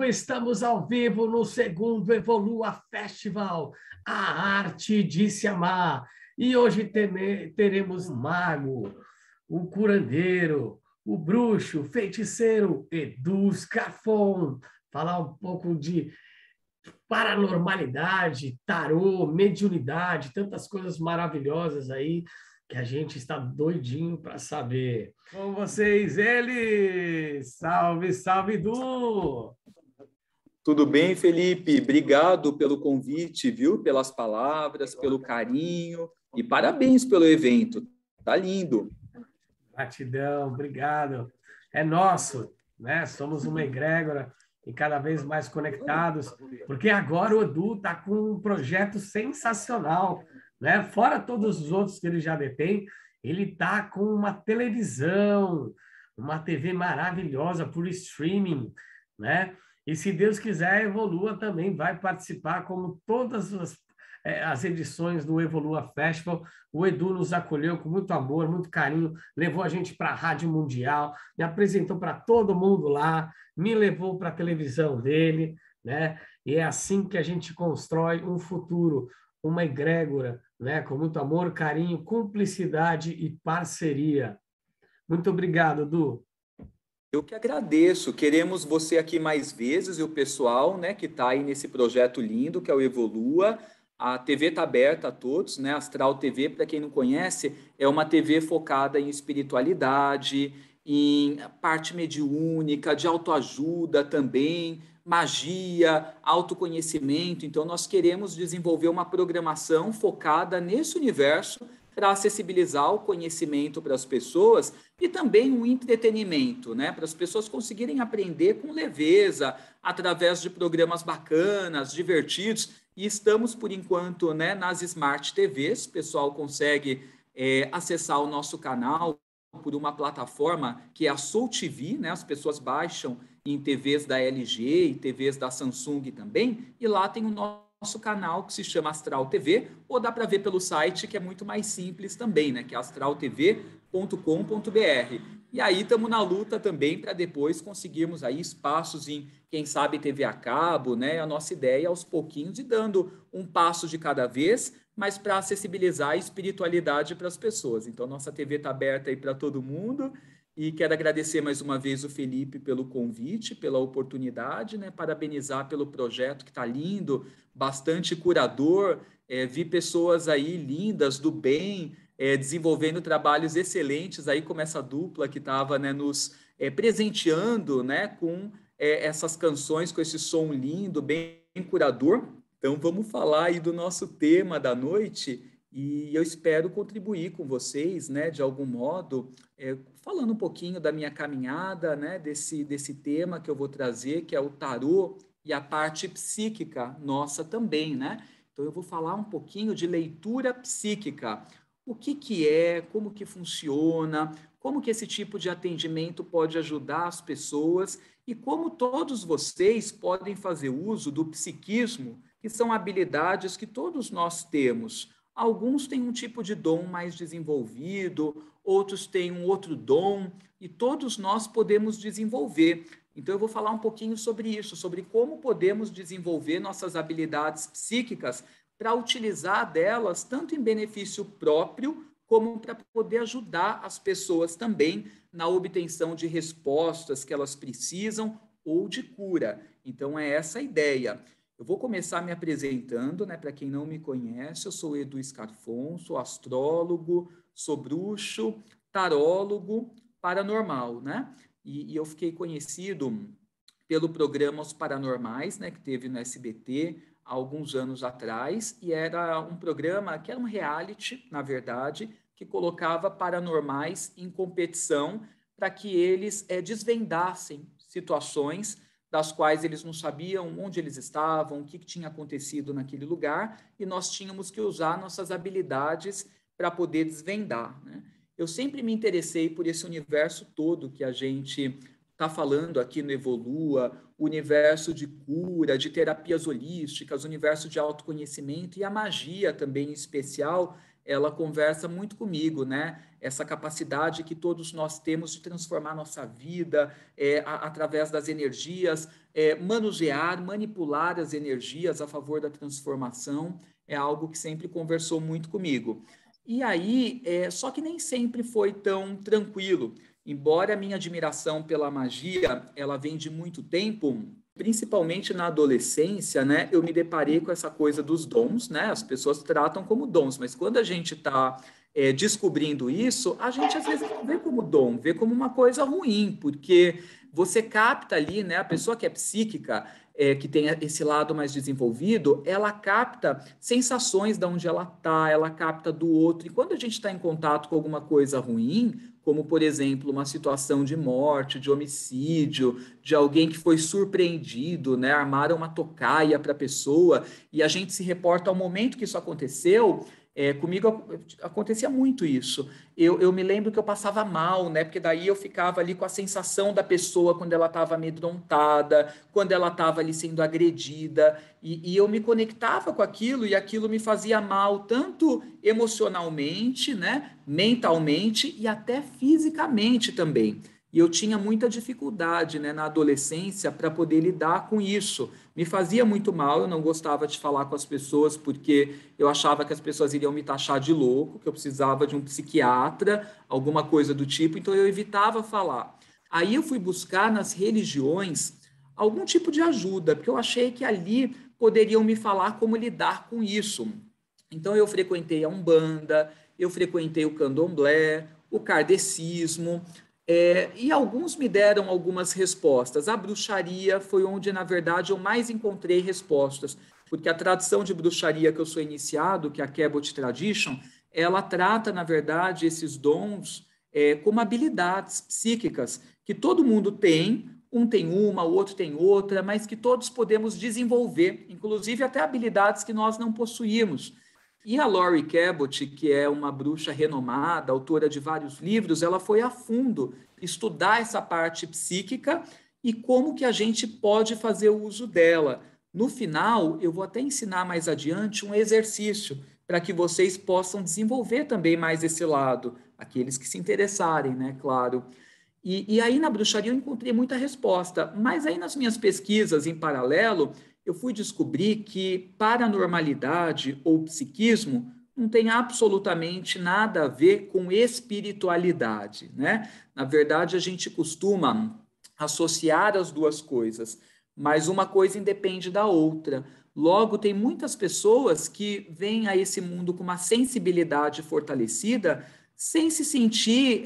Estamos ao vivo no segundo Evolua Festival, a arte de se amar. E hoje teremos o mago, o curandeiro, o bruxo, o feiticeiro, Edu Scafon, falar um pouco de paranormalidade, tarô, mediunidade, tantas coisas maravilhosas aí que a gente está doidinho para saber. Com vocês, ele! Salve, salve, Edu! Tudo bem, Felipe? Obrigado pelo convite, viu? Pelas palavras, pelo carinho e parabéns pelo evento. Tá lindo. Gratidão, obrigado. É nosso, né? Somos uma egrégora e cada vez mais conectados, porque agora o Edu está com um projeto sensacional, né? Fora todos os outros que ele já detém, ele está com uma televisão, uma TV maravilhosa por streaming, né? E se Deus quiser, a Evolua também vai participar, como todas as edições do Evolua Festival. O Edu nos acolheu com muito amor, muito carinho, levou a gente para a Rádio Mundial, me apresentou para todo mundo lá, me levou para a televisão dele, né? E é assim que a gente constrói um futuro, uma egrégora, né? Com muito amor, carinho, cumplicidade e parceria. Muito obrigado, Edu. Eu que agradeço. Queremos você aqui mais vezes e o pessoal, né, que está aí nesse projeto lindo que é o Evolua. A TV está aberta a todos, né? Astral TV, para quem não conhece, é uma TV focada em espiritualidade, em parte mediúnica, de autoajuda também, magia, autoconhecimento. Então, nós queremos desenvolver uma programação focada nesse universo para acessibilizar o conhecimento para as pessoas e também o entretenimento, né? Para as pessoas conseguirem aprender com leveza, através de programas bacanas, divertidos. E estamos, por enquanto, né, nas Smart TVs. O pessoal consegue acessar o nosso canal por uma plataforma que é a Soul TV, né? As pessoas baixam em TVs da LG e TVs da Samsung também, e lá tem o nosso canal que se chama Astral TV, ou dá para ver pelo site, que é muito mais simples também, né? Que é astraltv.com.br. E aí estamos na luta também para depois conseguirmos aí espaços em, quem sabe, TV a cabo, né? A nossa ideia é aos pouquinhos e dando um passo de cada vez, mas para acessibilizar a espiritualidade para as pessoas. Então, nossa TV está aberta aí para todo mundo. E quero agradecer mais uma vez o Felipe pelo convite, pela oportunidade, né? Parabenizar pelo projeto que está lindo, bastante curador. Vi pessoas aí lindas, do bem, desenvolvendo trabalhos excelentes aí, como essa dupla que estava, né, nos presenteando, né, com essas canções, com esse som lindo, bem curador. Então, vamos falar aí do nosso tema da noite e eu espero contribuir com vocês, né, de algum modo, falando um pouquinho da minha caminhada, né, desse tema que eu vou trazer, que é o tarô e a parte psíquica nossa também, né? Então, eu vou falar um pouquinho de leitura psíquica. O que é, como que funciona, como que esse tipo de atendimento pode ajudar as pessoas e como todos vocês podem fazer uso do psiquismo, que são habilidades que todos nós temos. Alguns têm um tipo de dom mais desenvolvido, outros têm um outro dom, e todos nós podemos desenvolver. Então, eu vou falar um pouquinho sobre isso, sobre como podemos desenvolver nossas habilidades psíquicas para utilizar delas tanto em benefício próprio, como para poder ajudar as pessoas também na obtenção de respostas que elas precisam ou de cura. Então, é essa a ideia. Eu vou começar me apresentando, né? Para quem não me conhece, eu sou Edu Scafon, sou astrólogo, sou bruxo, tarólogo, paranormal, né? E eu fiquei conhecido pelo programa Os Paranormais, né? Que teve no SBT há alguns anos atrás, e era um programa que era um reality, na verdade, que colocava paranormais em competição para que eles desvendassem situações das quais eles não sabiam onde eles estavam, o que tinha acontecido naquele lugar, e nós tínhamos que usar nossas habilidades para poder desvendar, né? Eu sempre me interessei por esse universo todo que a gente está falando aqui no Evolua, o universo de cura, de terapias holísticas, o universo de autoconhecimento e a magia também em especial. ela conversa muito comigo, né? Essa capacidade que todos nós temos de transformar nossa vida através das energias, manusear, manipular as energias a favor da transformação, é algo que sempre conversou muito comigo. E aí, só que nem sempre foi tão tranquilo. Embora a minha admiração pela magia, ela vem de muito tempo, principalmente na adolescência, né? Eu me deparei com essa coisa dos dons, né? As pessoas tratam como dons, mas quando a gente está descobrindo isso, a gente às vezes não vê como dom, vê como uma coisa ruim, porque você capta ali, né? A pessoa que é psíquica, que tem esse lado mais desenvolvido, ela capta sensações de onde ela está, ela capta do outro. E quando a gente está em contato com alguma coisa ruim, como, por exemplo, uma situação de morte, de homicídio, de alguém que foi surpreendido, né? Armaram uma tocaia para a pessoa, e a gente se reporta ao momento que isso aconteceu. Comigo acontecia muito isso. Eu me lembro que eu passava mal, né? Porque daí eu ficava ali com a sensação da pessoa quando ela estava amedrontada, quando ela estava ali sendo agredida, e eu me conectava com aquilo, e aquilo me fazia mal, tanto emocionalmente, né? Mentalmente e até fisicamente também. E eu tinha muita dificuldade, né, na adolescência para poder lidar com isso. Me fazia muito mal, eu não gostava de falar com as pessoas porque eu achava que as pessoas iriam me taxar de louco, que eu precisava de um psiquiatra, alguma coisa do tipo, então eu evitava falar. Aí eu fui buscar nas religiões algum tipo de ajuda, porque eu achei que ali poderiam me falar como lidar com isso. Então eu frequentei a Umbanda, eu frequentei o Candomblé, o kardecismo, e alguns me deram algumas respostas. A bruxaria foi onde, na verdade, eu mais encontrei respostas, porque a tradição de bruxaria que eu sou iniciado, que é a Cabot Tradition, ela trata, na verdade, esses dons como habilidades psíquicas, que todo mundo tem, um tem uma, o outro tem outra, mas que todos podemos desenvolver, inclusive até habilidades que nós não possuímos. E a Laurie Cabot, que é uma bruxa renomada, autora de vários livros, ela foi a fundo estudar essa parte psíquica e como que a gente pode fazer o uso dela. No final, eu vou até ensinar mais adiante um exercício para que vocês possam desenvolver também mais esse lado, aqueles que se interessarem, né, claro. E aí na bruxaria eu encontrei muita resposta, mas aí nas minhas pesquisas em paralelo, eu fui descobrir que paranormalidade ou psiquismo não tem absolutamente nada a ver com espiritualidade, né? Na verdade, a gente costuma associar as duas coisas, mas uma coisa independe da outra. Logo, tem muitas pessoas que vêm a esse mundo com uma sensibilidade fortalecida sem se sentir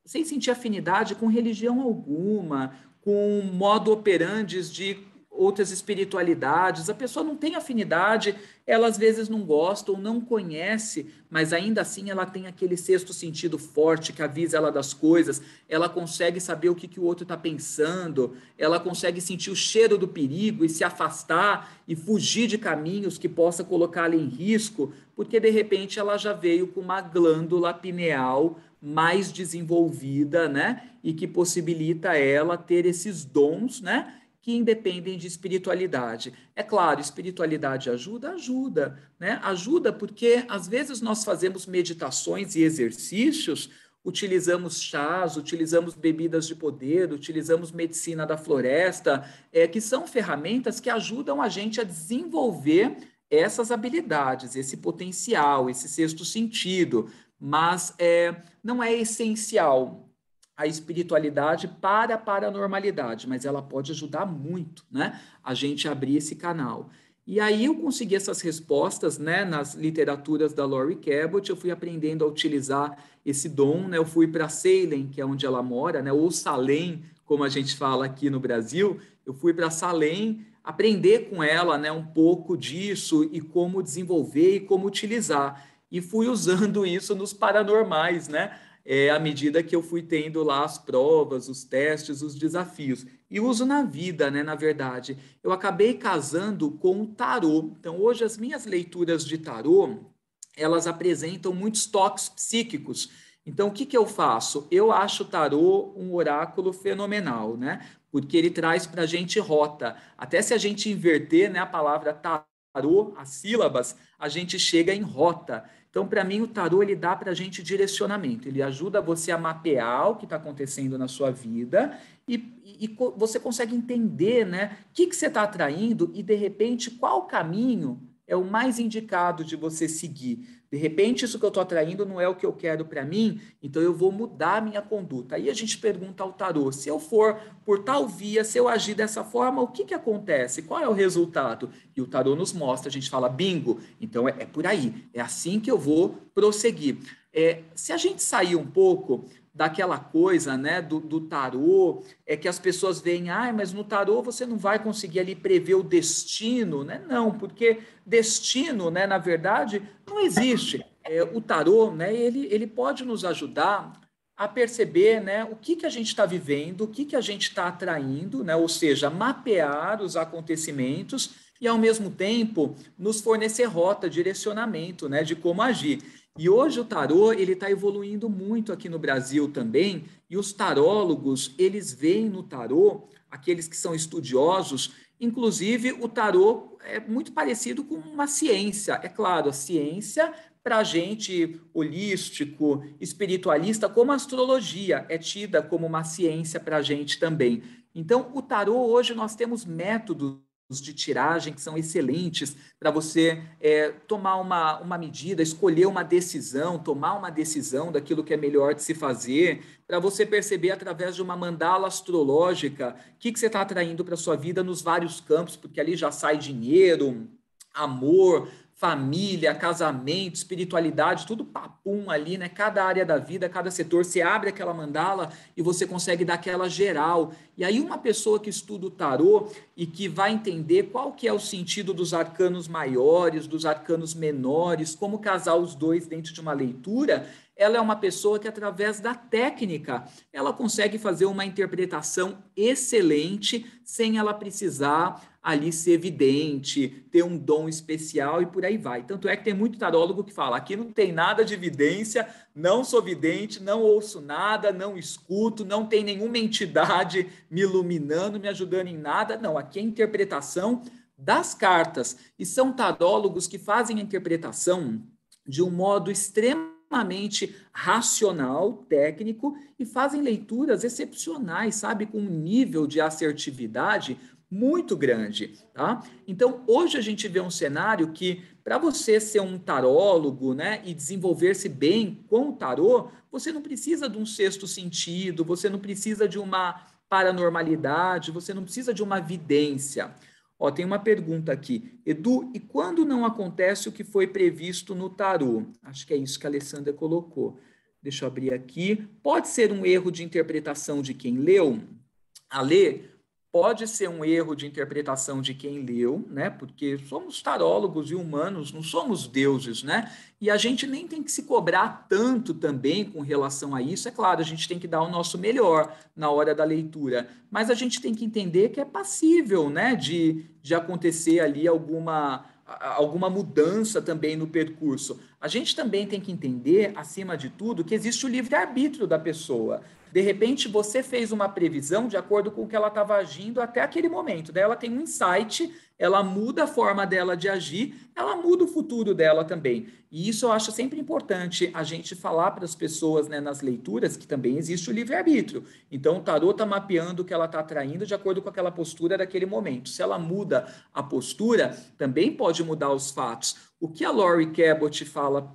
sem sentir afinidade com religião alguma, com modo operandes de outras espiritualidades. A pessoa não tem afinidade, ela às vezes não gosta ou não conhece, mas ainda assim ela tem aquele sexto sentido forte que avisa ela das coisas, ela consegue saber o que o outro está pensando, ela consegue sentir o cheiro do perigo e se afastar e fugir de caminhos que possa colocá-la em risco, porque de repente ela já veio com uma glândula pineal mais desenvolvida, né? E que possibilita ela ter esses dons, né? Que independem de espiritualidade. É claro, espiritualidade ajuda? Ajuda, né? Ajuda porque às vezes nós fazemos meditações e exercícios, utilizamos chás, utilizamos bebidas de poder, utilizamos medicina da floresta, que são ferramentas que ajudam a gente a desenvolver essas habilidades, esse potencial, esse sexto sentido, mas não é essencial a espiritualidade para a paranormalidade, mas ela pode ajudar muito, né? A gente abrir esse canal. E aí eu consegui essas respostas, né, nas literaturas da Laurie Cabot, eu fui aprendendo a utilizar esse dom, né? Eu fui para Salem, que é onde ela mora, né, ou Salem, como a gente fala aqui no Brasil. Eu fui para Salem aprender com ela, né, um pouco disso e como desenvolver e como utilizar. E fui usando isso nos paranormais, né? À medida que eu fui tendo lá as provas, os testes, os desafios. E uso na vida, né, na verdade. Eu acabei casando com o tarô. Então, hoje, as minhas leituras de tarô, elas apresentam muitos toques psíquicos. Então, o que que eu faço? Eu acho o tarô um oráculo fenomenal, né? Porque ele traz para a gente rota. Até se a gente inverter, né, a palavra tarô, as sílabas, a gente chega em rota, Então, para mim, o tarô, ele dá para a gente direcionamento, ele ajuda você a mapear o que está acontecendo na sua vida e você consegue entender, né, o que você está atraindo e, de repente, qual caminho é o mais indicado de você seguir. De repente, isso que eu estou atraindo não é o que eu quero para mim, então eu vou mudar a minha conduta. Aí a gente pergunta ao tarô, se eu for por tal via, se eu agir dessa forma, o que acontece? Qual é o resultado? E o tarô nos mostra, a gente fala, bingo, então é por aí, é assim que eu vou prosseguir. Se a gente sair um pouco daquela coisa, né, do tarô, é que as pessoas veem, mas no tarô você não vai conseguir ali prever o destino, né? Não, porque destino, né, na verdade, não existe. O tarô, né, ele pode nos ajudar a perceber, né, o que a gente está vivendo, o que a gente está atraindo, né, ou seja, mapear os acontecimentos e, ao mesmo tempo, nos fornecer rota, direcionamento, né, de como agir. E hoje o tarô ele está evoluindo muito aqui no Brasil também, e os tarólogos, eles veem no tarô, aqueles que são estudiosos, inclusive o tarô é muito parecido com uma ciência. É claro, a ciência, para a gente holístico, espiritualista, como a astrologia, é tida como uma ciência para a gente também. Então, o tarô, hoje nós temos métodos de tiragem que são excelentes para você tomar uma medida, escolher uma decisão, tomar uma decisão daquilo que é melhor de se fazer, para você perceber através de uma mandala astrológica o que você está atraindo para a sua vida nos vários campos, porque ali já sai dinheiro, amor, família, casamento, espiritualidade, tudo papum ali, né? Cada área da vida, cada setor, você abre aquela mandala e você consegue dar aquela geral. E aí uma pessoa que estuda o tarô e que vai entender qual que é o sentido dos arcanos maiores, dos arcanos menores, como casar os dois dentro de uma leitura, ela é uma pessoa que, através da técnica, ela consegue fazer uma interpretação excelente, sem ela precisar ali ser evidente, ter um dom especial e por aí vai. Tanto é que tem muito tarólogo que fala, aqui não tem nada de evidência, não sou vidente, não ouço nada, não escuto, não tem nenhuma entidade me iluminando, me ajudando em nada. Não, aqui é a interpretação das cartas. E são tarólogos que fazem a interpretação de um modo extremamente racional, técnico, e fazem leituras excepcionais, sabe, com um nível de assertividade muito grande, tá? Então, hoje a gente vê um cenário que, para você ser um tarólogo, né, e desenvolver-se bem com o tarô, você não precisa de um sexto sentido, você não precisa de uma paranormalidade, você não precisa de uma vidência. Ó, tem uma pergunta aqui. Edu, e quando não acontece o que foi previsto no tarô? Acho que é isso que a Alessandra colocou. Deixa eu abrir aqui. Pode ser um erro de interpretação de quem leu? A ler pode ser um erro de interpretação de quem leu, né? Porque somos tarólogos e humanos, não somos deuses, né? E a gente nem tem que se cobrar tanto também com relação a isso. É claro, a gente tem que dar o nosso melhor na hora da leitura, mas a gente tem que entender que é passível, né? De acontecer ali alguma mudança também no percurso. A gente também tem que entender, acima de tudo, que existe o livre-arbítrio da pessoa. De repente, você fez uma previsão de acordo com o que ela estava agindo até aquele momento. Daí ela tem um insight, ela muda a forma dela de agir, ela muda o futuro dela também. E isso eu acho sempre importante a gente falar para as pessoas, né, nas leituras, que também existe o livre-arbítrio. Então, o tarô está mapeando o que ela está atraindo de acordo com aquela postura daquele momento. Se ela muda a postura, também pode mudar os fatos. O que a Laurie Cabot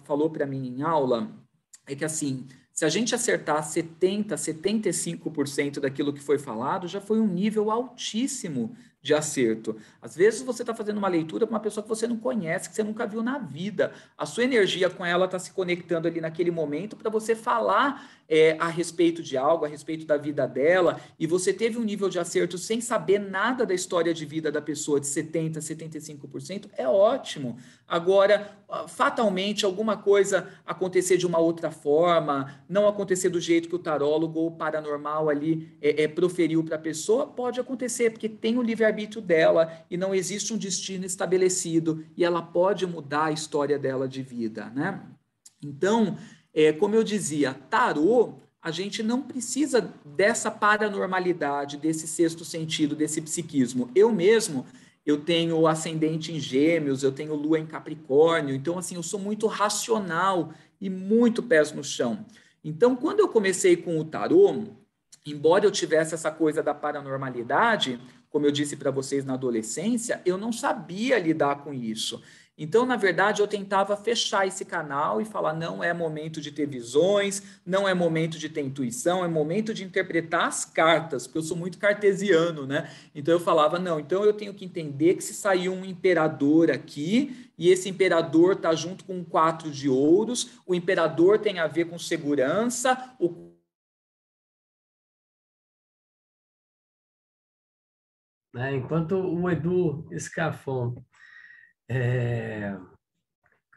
falou para mim em aula é que, assim, se a gente acertar 70%, 75% daquilo que foi falado, já foi um nível altíssimo de acerto. Às vezes você está fazendo uma leitura com uma pessoa que você não conhece, que você nunca viu na vida. A sua energia com ela está se conectando ali naquele momento para você falar a respeito de algo, a respeito da vida dela, e você teve um nível de acerto sem saber nada da história de vida da pessoa de 70%, 75%, é ótimo. Agora, fatalmente, alguma coisa acontecer de uma outra forma, não acontecer do jeito que o tarólogo ou o paranormal ali proferiu para a pessoa, pode acontecer, porque tem o livre-arbítrio dela e não existe um destino estabelecido e ela pode mudar a história dela de vida, né? Então, como eu dizia, tarô, a gente não precisa dessa paranormalidade, desse sexto sentido, desse psiquismo. Eu mesmo, eu tenho ascendente em Gêmeos, eu tenho lua em Capricórnio, então assim, eu sou muito racional e muito pés no chão. Então, quando eu comecei com o tarô, embora eu tivesse essa coisa da paranormalidade, como eu disse para vocês na adolescência, eu não sabia lidar com isso. Então, na verdade, eu tentava fechar esse canal e falar: não é momento de ter visões, não é momento de ter intuição, é momento de interpretar as cartas, porque eu sou muito cartesiano, né? Então eu falava: não, então eu tenho que entender que se saiu um imperador aqui, e esse imperador está junto com um 4 de ouros, o imperador tem a ver com segurança, né? Enquanto o Edu Scafon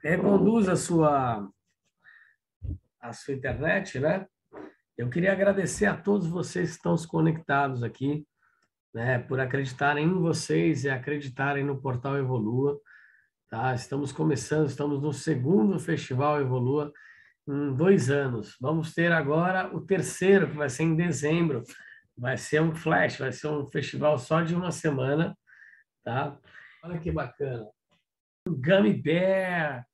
reconduz a sua internet, né? Eu queria agradecer a todos vocês que estão se conectados aqui, né? Por acreditarem em vocês e acreditarem no Portal Evolua, tá? Estamos começando, estamos no segundo Festival Evolua em 2 anos. Vamos ter agora o terceiro, que vai ser em dezembro. Vai ser um flash, vai ser um festival só de uma semana, tá? Olha que bacana. Um Gummy Bear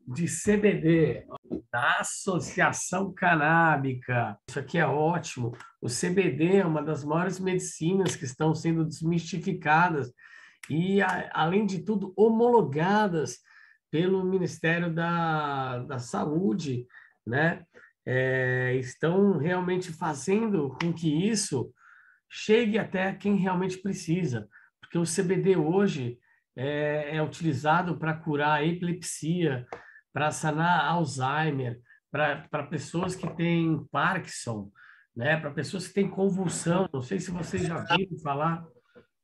de CBD, da Associação Canábica. Isso aqui é ótimo. O CBD é uma das maiores medicinas que estão sendo desmistificadas e, além de tudo, homologadas pelo Ministério da Saúde, né? Estão realmente fazendo com que isso chegue até quem realmente precisa, porque o CBD hoje é utilizado para curar epilepsia, para sanar Alzheimer, para pessoas que têm Parkinson, né? Para pessoas que têm convulsão. Não sei se vocês já viram falar.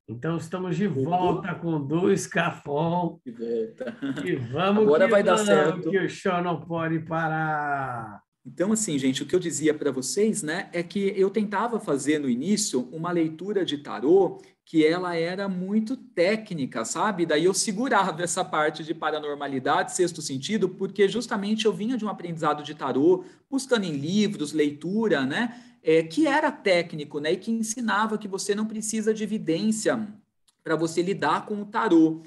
Então, estamos de volta com dois Cafom de volta. e vamos Agora que vai dar vamos, certo. que o show não pode parar. Então, assim, gente, o que eu dizia para vocês, né, é que eu tentava fazer no início uma leitura de tarô que ela era muito técnica, sabe? Daí eu segurava essa parte de paranormalidade, sexto sentido, porque justamente eu vinha de um aprendizado de tarô, buscando em livros, leitura, né, que era técnico, né, e que ensinava que você não precisa de evidência para você lidar com o tarô.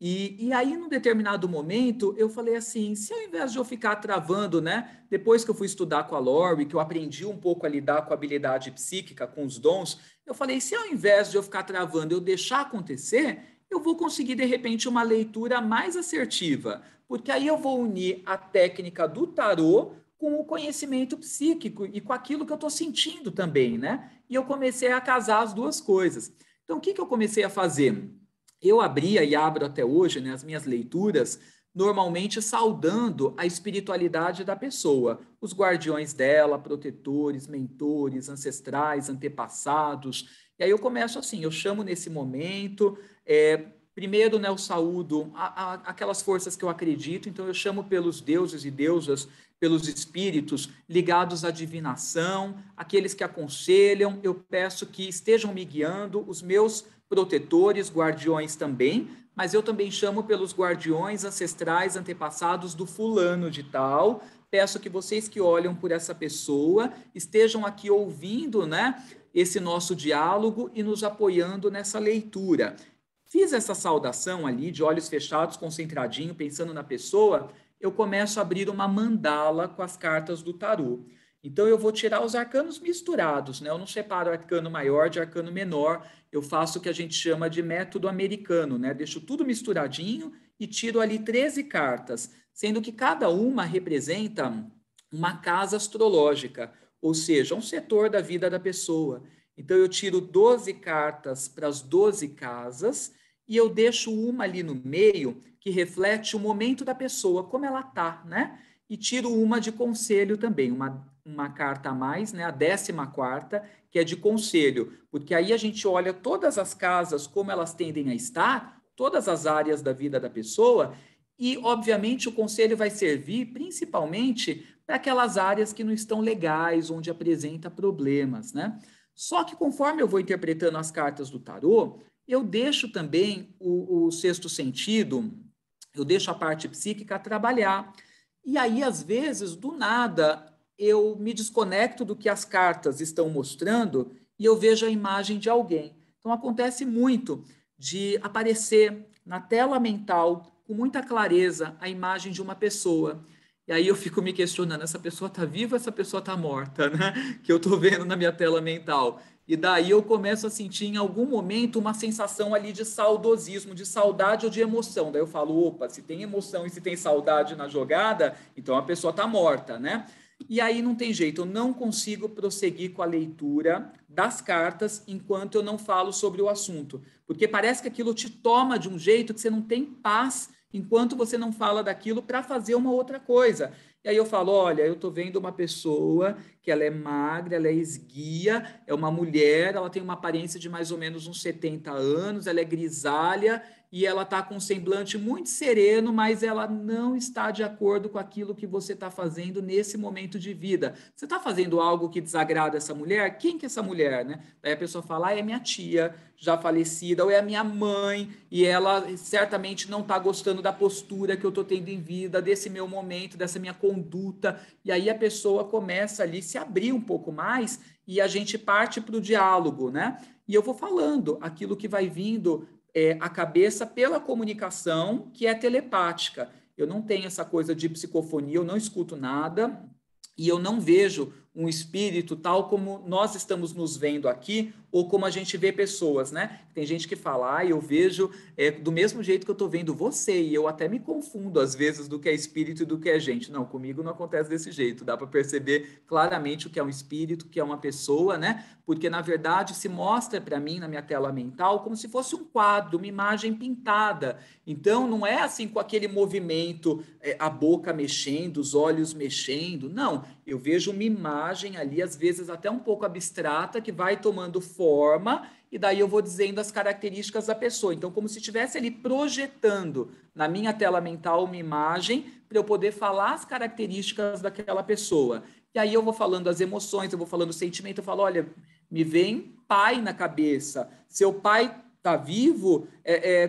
E aí, num determinado momento, eu falei assim, se ao invés de eu ficar travando, né, depois que eu fui estudar com a Lori, que eu aprendi um pouco a lidar com a habilidade psíquica, com os dons, eu falei, se ao invés de eu ficar travando, eu deixar acontecer, eu vou conseguir, de repente, uma leitura mais assertiva, porque aí eu vou unir a técnica do tarô com o conhecimento psíquico e com aquilo que eu estou sentindo também, né? E eu comecei a casar as duas coisas. Então, o que eu comecei a fazer? Eu abria e abro até hoje, né, as minhas leituras, normalmente saudando a espiritualidade da pessoa, os guardiões dela, protetores, mentores, ancestrais, antepassados. E aí eu começo assim, eu chamo nesse momento, primeiro, né, eu saúdo aquelas forças que eu acredito, então eu chamo pelos deuses e deusas, pelos espíritos ligados à divinação, aqueles que aconselham, eu peço que estejam me guiando, os meus protetores, guardiões também, mas eu também chamo pelos guardiões ancestrais, antepassados do fulano de tal. Peço que vocês que olham por essa pessoa estejam aqui ouvindo, né, esse nosso diálogo e nos apoiando nessa leitura. Fiz essa saudação ali, de olhos fechados, concentradinho, pensando na pessoa, eu começo a abrir uma mandala com as cartas do tarô. Então, eu vou tirar os arcanos misturados, né? Eu não separo arcano maior de arcano menor, eu faço o que a gente chama de método americano, né? Deixo tudo misturadinho e tiro ali 13 cartas, sendo que cada uma representa uma casa astrológica, ou seja, um setor da vida da pessoa. Então, eu tiro 12 cartas para as 12 casas e eu deixo uma ali no meio que reflete o momento da pessoa, como ela está, né? E tiro uma de conselho também, uma carta a mais, né? A 14ª, que é de conselho, porque aí a gente olha todas as casas, como elas tendem a estar, todas as áreas da vida da pessoa, e, obviamente, o conselho vai servir principalmente para aquelas áreas que não estão legais, onde apresenta problemas, né? Só que conforme eu vou interpretando as cartas do tarô, eu deixo também o sexto sentido, eu deixo a parte psíquica trabalhar. E aí, às vezes, do nada, eu me desconecto do que as cartas estão mostrando e eu vejo a imagem de alguém. Então, acontece muito de aparecer na tela mental, com muita clareza, a imagem de uma pessoa. E aí eu fico me questionando, essa pessoa está viva ou essa pessoa está morta, né? Que eu estou vendo na minha tela mental. E daí eu começo a sentir em algum momento uma sensação ali de saudosismo, de saudade ou de emoção. Daí eu falo, opa, se tem emoção e se tem saudade na jogada, então a pessoa está morta, né? E aí não tem jeito, eu não consigo prosseguir com a leitura das cartas enquanto eu não falo sobre o assunto. Porque parece que aquilo te toma de um jeito que você não tem paz enquanto você não fala daquilo para fazer uma outra coisa. E aí eu falo, olha, eu estou vendo uma pessoa que ela é magra, ela é esguia, é uma mulher, ela tem uma aparência de mais ou menos uns 70 anos, ela é grisalha e ela está com um semblante muito sereno, mas ela não está de acordo com aquilo que você está fazendo nesse momento de vida. Você está fazendo algo que desagrada essa mulher? Quem que é essa mulher, né? Aí a pessoa fala, ah, é minha tia, já falecida, ou é a minha mãe, e ela certamente não está gostando da postura que eu estou tendo em vida, desse meu momento, dessa minha conduta, e aí a pessoa começa ali a se abrir um pouco mais, e a gente parte para o diálogo, né? E eu vou falando aquilo que vai vindo a cabeça pela comunicação, que é telepática. Eu não tenho essa coisa de psicofonia, eu não escuto nada, e eu não vejo um espírito tal como nós estamos nos vendo aqui, ou como a gente vê pessoas, né? Tem gente que fala, ah, eu vejo do mesmo jeito que eu estou vendo você, e eu até me confundo às vezes do que é espírito e do que é gente. Não, comigo não acontece desse jeito, dá para perceber claramente o que é um espírito, o que é uma pessoa, né? Porque, na verdade, se mostra para mim, na minha tela mental, como se fosse um quadro, uma imagem pintada. Então, não é assim com aquele movimento, a boca mexendo, os olhos mexendo, não. Eu vejo uma imagem ali, às vezes até um pouco abstrata, que vai tomando forma, e daí eu vou dizendo as características da pessoa. Então, como se estivesse ali projetando na minha tela mental uma imagem para eu poder falar as características daquela pessoa. E aí eu vou falando as emoções, eu vou falando o sentimento, eu falo, olha, me vem pai na cabeça. Seu pai está vivo?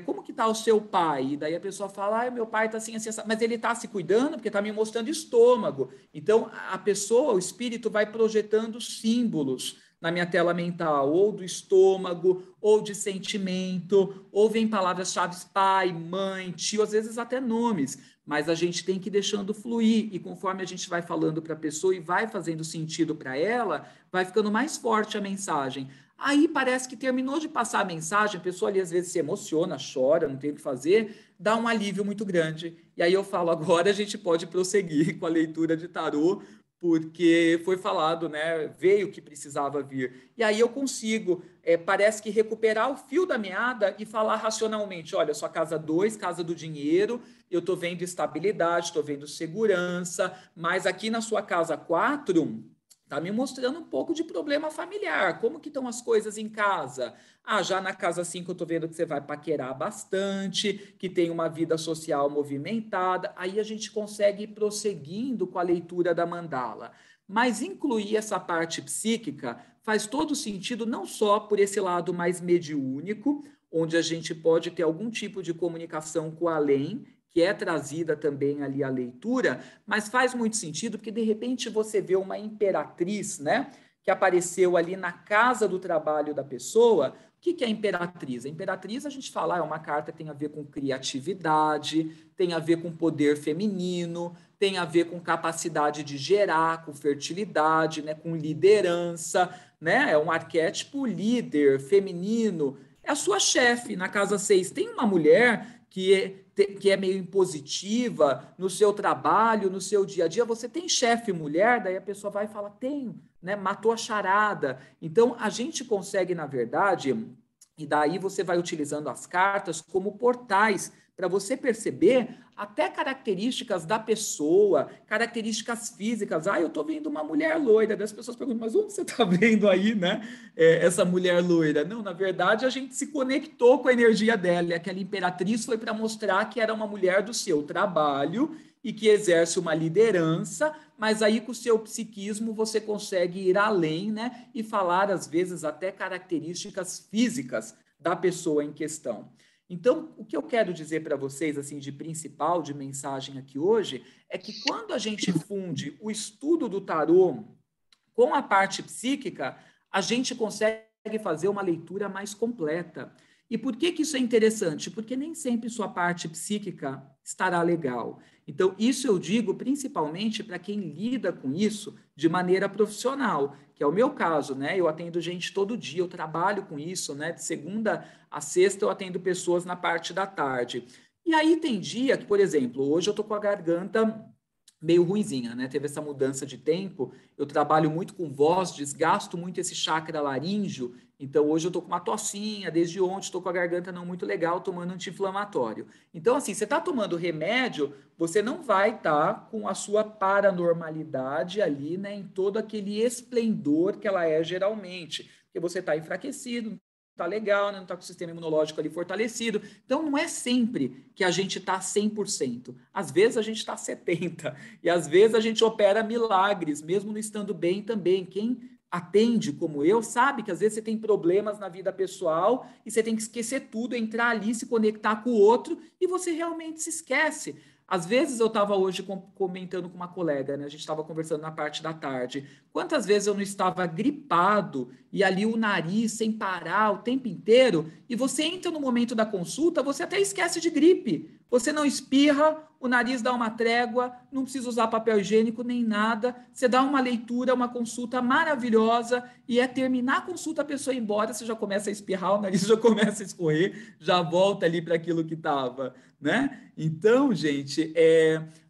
Como que está o seu pai? E daí a pessoa fala, meu pai está assim, assim, mas ele está se cuidando porque está me mostrando estômago. Então, a pessoa, o espírito, vai projetando símbolos na minha tela mental, ou do estômago, ou de sentimento, ou vem palavras-chave pai, mãe, tio, às vezes até nomes, mas a gente tem que ir deixando fluir, e conforme a gente vai falando para a pessoa e vai fazendo sentido para ela, vai ficando mais forte a mensagem. Aí parece que terminou de passar a mensagem, a pessoa ali às vezes se emociona, chora, não tem o que fazer, dá um alívio muito grande. E aí eu falo, agora a gente pode prosseguir com a leitura de tarô, porque foi falado, né? Veio o que precisava vir. E aí eu consigo, parece que recuperar o fio da meada e falar racionalmente, olha, sua casa 2, casa do dinheiro, eu estou vendo estabilidade, estou vendo segurança, mas aqui na sua casa 4 está me mostrando um pouco de problema familiar. Como que estão as coisas em casa? Ah, já na casa 5 eu estou vendo que você vai paquerar bastante, que tem uma vida social movimentada. Aí a gente consegue ir prosseguindo com a leitura da mandala. Mas incluir essa parte psíquica faz todo sentido, não só por esse lado mais mediúnico, onde a gente pode ter algum tipo de comunicação com o além, que é trazida também ali a leitura, mas faz muito sentido porque de repente você vê uma imperatriz, né, que apareceu ali na casa do trabalho da pessoa. O que é a imperatriz? A imperatriz, a gente fala, é uma carta que tem a ver com criatividade, tem a ver com poder feminino, tem a ver com capacidade de gerar, com fertilidade, né, com liderança, né, é um arquétipo líder, feminino. É a sua chefe na casa 6. Tem uma mulher que é meio impositiva no seu trabalho, no seu dia a dia. Você tem chefe mulher? Daí a pessoa vai e fala, tenho, né? Matou a charada. Então, a gente consegue, na verdade, e daí você vai utilizando as cartas como portais para você perceber até características da pessoa, características físicas. Ah, eu estou vendo uma mulher loira. Das pessoas perguntam, mas onde você está vendo aí, né? Essa mulher loira? Não, na verdade, a gente se conectou com a energia dela. E aquela imperatriz foi para mostrar que era uma mulher do seu trabalho e que exerce uma liderança, mas aí com o seu psiquismo você consegue ir além, né? E falar, às vezes, até características físicas da pessoa em questão. Então, o que eu quero dizer para vocês, assim, de principal, de mensagem aqui hoje, é que quando a gente funde o estudo do tarô com a parte psíquica, a gente consegue fazer uma leitura mais completa. E por que que isso é interessante? Porque nem sempre sua parte psíquica estará legal. Então, isso eu digo principalmente para quem lida com isso de maneira profissional, que é o meu caso, né? Eu atendo gente todo dia, eu trabalho com isso, né? De segunda a sexta eu atendo pessoas na parte da tarde. E aí tem dia que, por exemplo, hoje eu tô com a garganta meio ruinzinha, né? Teve essa mudança de tempo, eu trabalho muito com voz, desgasto muito esse chakra laríngeo, então hoje eu tô com uma tossinha, desde ontem estou com a garganta não muito legal, tomando anti-inflamatório. Então, assim, você está tomando remédio, você não vai estar com a sua paranormalidade ali, né, em todo aquele esplendor que ela é geralmente, porque você está enfraquecido, tá legal, né? Não tá com o sistema imunológico ali fortalecido. Então, não é sempre que a gente tá 100%. Às vezes a gente tá 70%. E às vezes a gente opera milagres, mesmo não estando bem também. Quem atende como eu sabe que às vezes você tem problemas na vida pessoal e você tem que esquecer tudo, entrar ali, se conectar com o outro e você realmente se esquece. Às vezes eu estava hoje comentando com uma colega, né? A gente estava conversando na parte da tarde. Quantas vezes eu não estava gripado e ali o nariz sem parar o tempo inteiro, e você entra no momento da consulta, você até esquece de gripe. Você não espirra, o nariz dá uma trégua, não precisa usar papel higiênico nem nada. Você dá uma leitura, uma consulta maravilhosa, e é terminar a consulta, a pessoa ir embora, você já começa a espirrar, o nariz já começa a escorrer, já volta ali para aquilo que estava, né? Então, gente,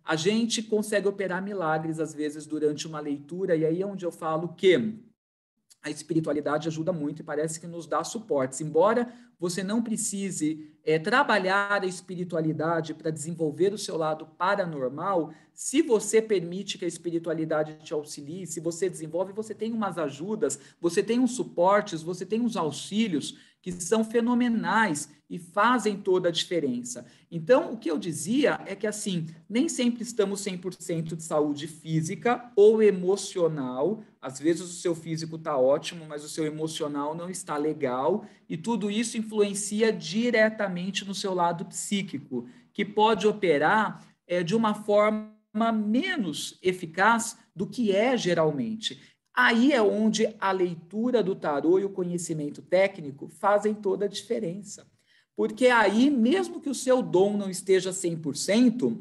a gente consegue operar milagres às vezes durante uma leitura, e aí é onde eu falo que a espiritualidade ajuda muito e parece que nos dá suportes. Embora você não precise trabalhar a espiritualidade para desenvolver o seu lado paranormal, se você permite que a espiritualidade te auxilie, se você desenvolve, você tem umas ajudas, você tem uns suportes, você tem uns auxílios que são fenomenais e fazem toda a diferença. Então, o que eu dizia é que, assim, nem sempre estamos 100% de saúde física ou emocional. Às vezes o seu físico está ótimo, mas o seu emocional não está legal, e tudo isso influencia diretamente no seu lado psíquico, que pode operar de uma forma menos eficaz do que é geralmente. Aí é onde a leitura do tarô e o conhecimento técnico fazem toda a diferença. Porque aí, mesmo que o seu dom não esteja 100%,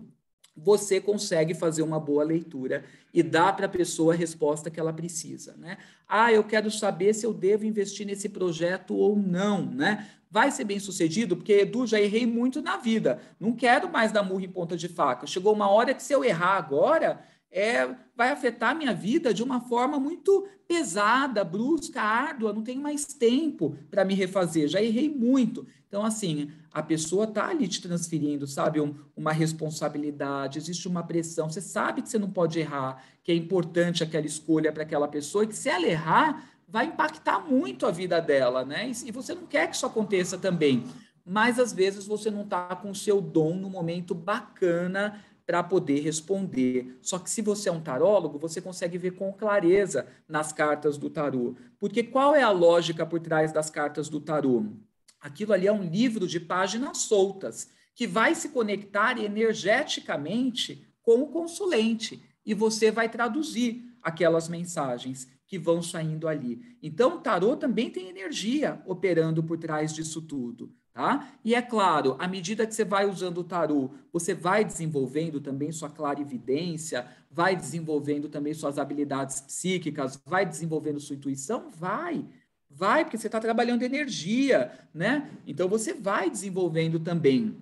você consegue fazer uma boa leitura e dar para a pessoa a resposta que ela precisa, né? Ah, eu quero saber se eu devo investir nesse projeto ou não, né? Vai ser bem sucedido? Porque, Edu, já errei muito na vida. Não quero mais dar murro em ponta de faca. Chegou uma hora que se eu errar agora, vai afetar a minha vida de uma forma muito pesada, brusca, árdua, não tenho mais tempo para me refazer, já errei muito. Então, assim, a pessoa está ali te transferindo, sabe, uma responsabilidade, existe uma pressão, você sabe que você não pode errar, que é importante aquela escolha para aquela pessoa, e que se ela errar, vai impactar muito a vida dela, né? E você não quer que isso aconteça também. Mas, às vezes, você não está com o seu dom no momento bacana para poder responder. Só que se você é um tarólogo, você consegue ver com clareza nas cartas do tarô. Porque qual é a lógica por trás das cartas do tarô? Aquilo ali é um livro de páginas soltas, que vai se conectar energeticamente com o consulente, e você vai traduzir aquelas mensagens que vão saindo ali. Então, o tarô também tem energia operando por trás disso tudo. Tá? E é claro, à medida que você vai usando o tarô, você vai desenvolvendo também sua clarividência, vai desenvolvendo também suas habilidades psíquicas, vai desenvolvendo sua intuição? Vai, porque você está trabalhando energia, né? Então você vai desenvolvendo também.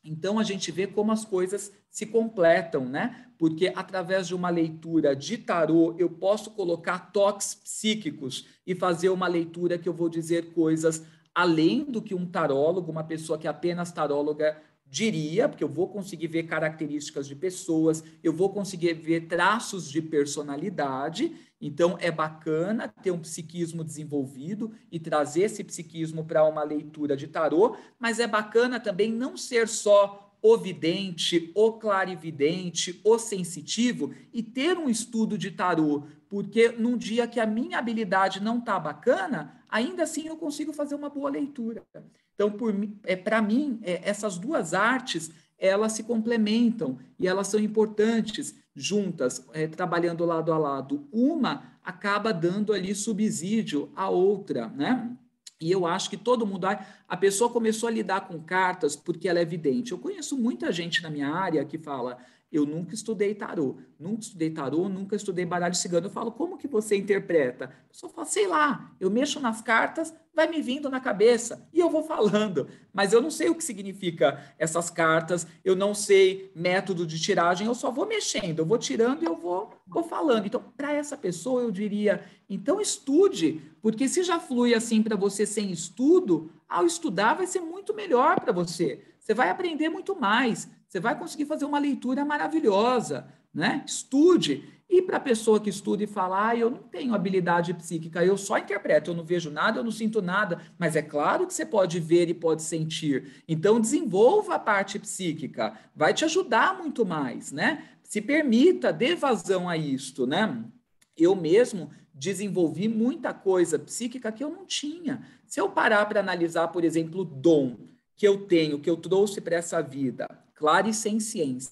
Então a gente vê como as coisas se completam, né? Porque através de uma leitura de tarô, eu posso colocar toques psíquicos e fazer uma leitura que eu vou dizer coisas além do que um tarólogo, uma pessoa que é apenas taróloga, diria, porque eu vou conseguir ver características de pessoas, eu vou conseguir ver traços de personalidade. Então, é bacana ter um psiquismo desenvolvido e trazer esse psiquismo para uma leitura de tarô, mas é bacana também não ser só o vidente, o clarividente, o sensitivo, e ter um estudo de tarô, porque num dia que a minha habilidade não está bacana, ainda assim eu consigo fazer uma boa leitura. Então, para mim, essas duas artes, elas se complementam e elas são importantes juntas, trabalhando lado a lado. Uma acaba dando ali subsídio à outra, né? E eu acho que todo mundo... A pessoa começou a lidar com cartas porque ela é vidente. Eu conheço muita gente na minha área que fala, eu nunca estudei tarô, nunca estudei baralho cigano. Eu falo, como que você interpreta? A pessoa fala, sei lá, eu mexo nas cartas, vai me vindo na cabeça e eu vou falando. Mas eu não sei o que significa essas cartas, eu não sei método de tiragem, eu só vou mexendo, eu vou tirando e eu vou falando. Então, para essa pessoa, eu diria, então estude, porque se já flui assim para você sem estudo, ao estudar vai ser muito melhor para você. Você vai aprender muito mais, você vai conseguir fazer uma leitura maravilhosa, né? Estude. E para a pessoa que estuda e fala, eu não tenho habilidade psíquica, eu só interpreto, eu não vejo nada, eu não sinto nada, mas é claro que você pode ver e pode sentir. Então, desenvolva a parte psíquica, vai te ajudar muito mais, né? Se permita, dê vazão a isto, né? Eu mesmo desenvolvi muita coisa psíquica que eu não tinha. Se eu parar para analisar, por exemplo, o dom que eu tenho, que eu trouxe para essa vida, clarissenciência.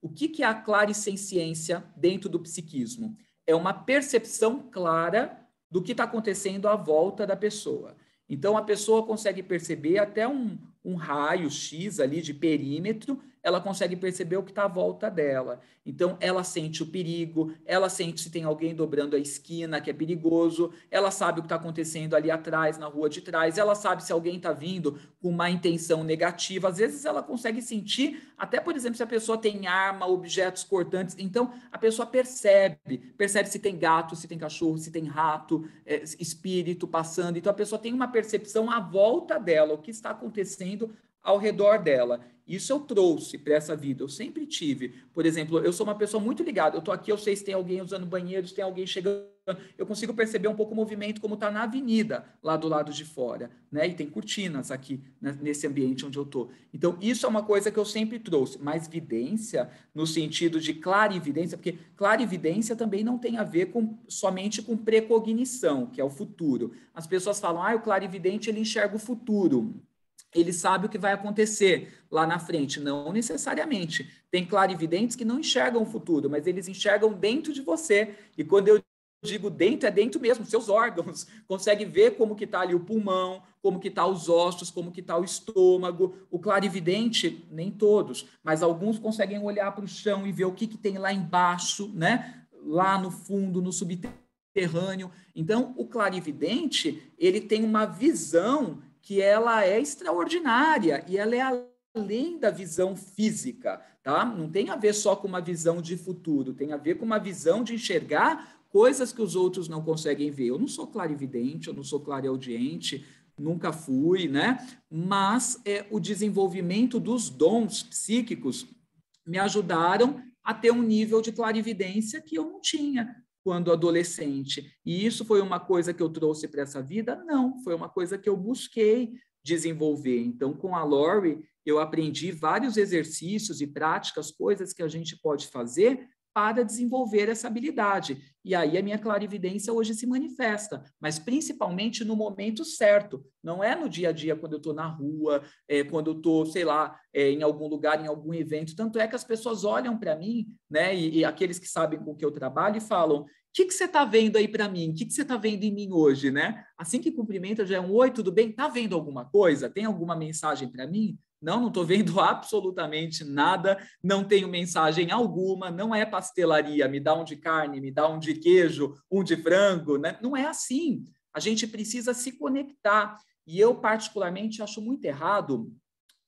O que é a clarissenciência dentro do psiquismo? É uma percepção clara do que está acontecendo à volta da pessoa. Então, a pessoa consegue perceber até um raio X ali de perímetro, ela consegue perceber o que está à volta dela. Então, ela sente o perigo, ela sente se tem alguém dobrando a esquina, que é perigoso, ela sabe o que está acontecendo ali atrás, na rua de trás, ela sabe se alguém está vindo com uma intenção negativa. Às vezes, ela consegue sentir, até, por exemplo, se a pessoa tem arma, objetos cortantes. Então, a pessoa percebe se tem gato, se tem cachorro, se tem rato, espírito passando. Então, a pessoa tem uma percepção à volta dela, o que está acontecendo ao redor dela. Isso eu trouxe para essa vida, eu sempre tive. Por exemplo, eu sou uma pessoa muito ligada, eu estou aqui, eu sei se tem alguém usando banheiro, se tem alguém chegando, eu consigo perceber um pouco o movimento como está na avenida, lá do lado de fora, né? E tem cortinas aqui, né, nesse ambiente onde eu estou. Então, isso é uma coisa que eu sempre trouxe, mas vidência, no sentido de clarividência, porque clarividência também não tem a ver somente com precognição, que é o futuro. As pessoas falam, o clarividente, ele enxerga o futuro. Ele sabe o que vai acontecer lá na frente. Não necessariamente. Tem clarividentes que não enxergam o futuro, mas eles enxergam dentro de você. E quando eu digo dentro, é dentro mesmo, seus órgãos. Consegue ver como que está ali o pulmão, como que está os ossos, como que está o estômago. O clarividente, nem todos, mas alguns conseguem olhar para o chão e ver o que tem lá embaixo, né? Lá no fundo, no subterrâneo. Então, o clarividente, ele tem uma visão que ela é extraordinária e ela é além da visão física, tá? Não tem a ver só com uma visão de futuro, tem a ver com uma visão de enxergar coisas que os outros não conseguem ver. Eu não sou clarividente, eu não sou clareaudiente, nunca fui, né? Mas o desenvolvimento dos dons psíquicos me ajudaram a ter um nível de clarividência que eu não tinha quando adolescente. E isso foi uma coisa que eu trouxe para essa vida? Não, foi uma coisa que eu busquei desenvolver. Então, com a Lori, eu aprendi vários exercícios e práticas, coisas que a gente pode fazer para desenvolver essa habilidade. E aí a minha clarividência hoje se manifesta, mas principalmente no momento certo. Não é no dia a dia, quando eu estou na rua, quando eu estou, sei lá, em algum lugar, em algum evento. Tanto é que as pessoas olham para mim, né, e aqueles que sabem com que eu trabalho, e falam: o que você está vendo aí para mim? O que você está vendo em mim hoje, né? Assim que cumprimenta, já é um oi, tudo bem? Está vendo alguma coisa? Tem alguma mensagem para mim? Não estou vendo absolutamente nada, não tenho mensagem alguma, não é pastelaria, me dá um de carne, me dá um de queijo, um de frango, né? Não é assim. A gente precisa se conectar. E eu, particularmente, acho muito errado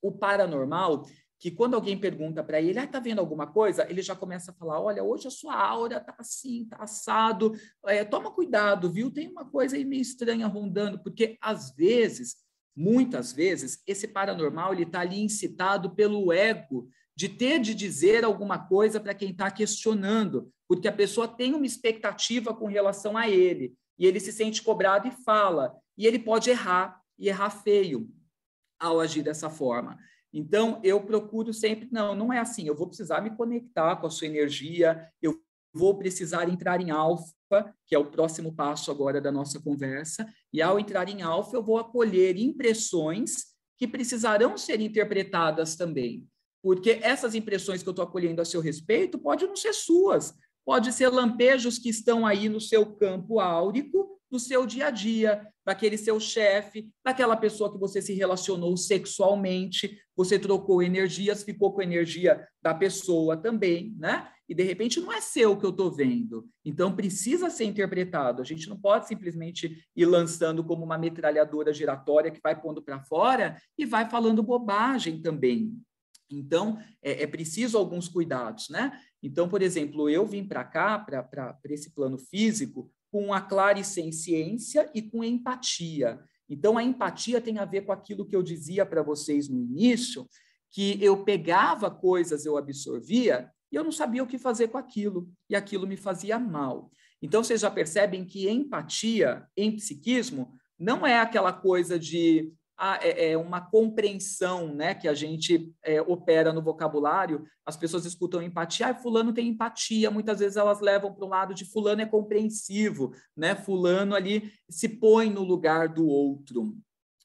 o paranormal, que quando alguém pergunta para ele, tá vendo alguma coisa? Ele já começa a falar, olha, hoje a sua aura tá assim, tá assado, toma cuidado, viu? Tem uma coisa aí meio estranha rondando, porque às vezes, muitas vezes, esse paranormal ele está ali incitado pelo ego de ter de dizer alguma coisa para quem está questionando, porque a pessoa tem uma expectativa com relação a ele, e ele se sente cobrado e fala, e ele pode errar, e errar feio ao agir dessa forma. Então, eu procuro sempre, não é assim, eu vou precisar me conectar com a sua energia, eu vou precisar entrar em alfa, que é o próximo passo agora da nossa conversa, e ao entrar em alfa, eu vou acolher impressões que precisarão ser interpretadas também, porque essas impressões que eu estou acolhendo a seu respeito podem não ser suas, pode ser lampejos que estão aí no seu campo áurico, no seu dia a dia, daquele seu chefe, daquela pessoa que você se relacionou sexualmente, você trocou energias, ficou com a energia da pessoa também, né? E, de repente, não é seu o que eu estou vendo. Então, precisa ser interpretado. A gente não pode simplesmente ir lançando como uma metralhadora giratória que vai pondo para fora e vai falando bobagem também. Então, é preciso alguns cuidados, né? Então, por exemplo, eu vim para cá, para esse plano físico, com a clarissenciência e com empatia. Então, a empatia tem a ver com aquilo que eu dizia para vocês no início, que eu pegava coisas, eu absorvia, e eu não sabia o que fazer com aquilo, e aquilo me fazia mal. Então, vocês já percebem que empatia, em psiquismo, não é aquela coisa de uma compreensão, né, que a gente opera no vocabulário. As pessoas escutam empatia, fulano tem empatia, muitas vezes elas levam para o lado de fulano é compreensivo, né, fulano ali se põe no lugar do outro.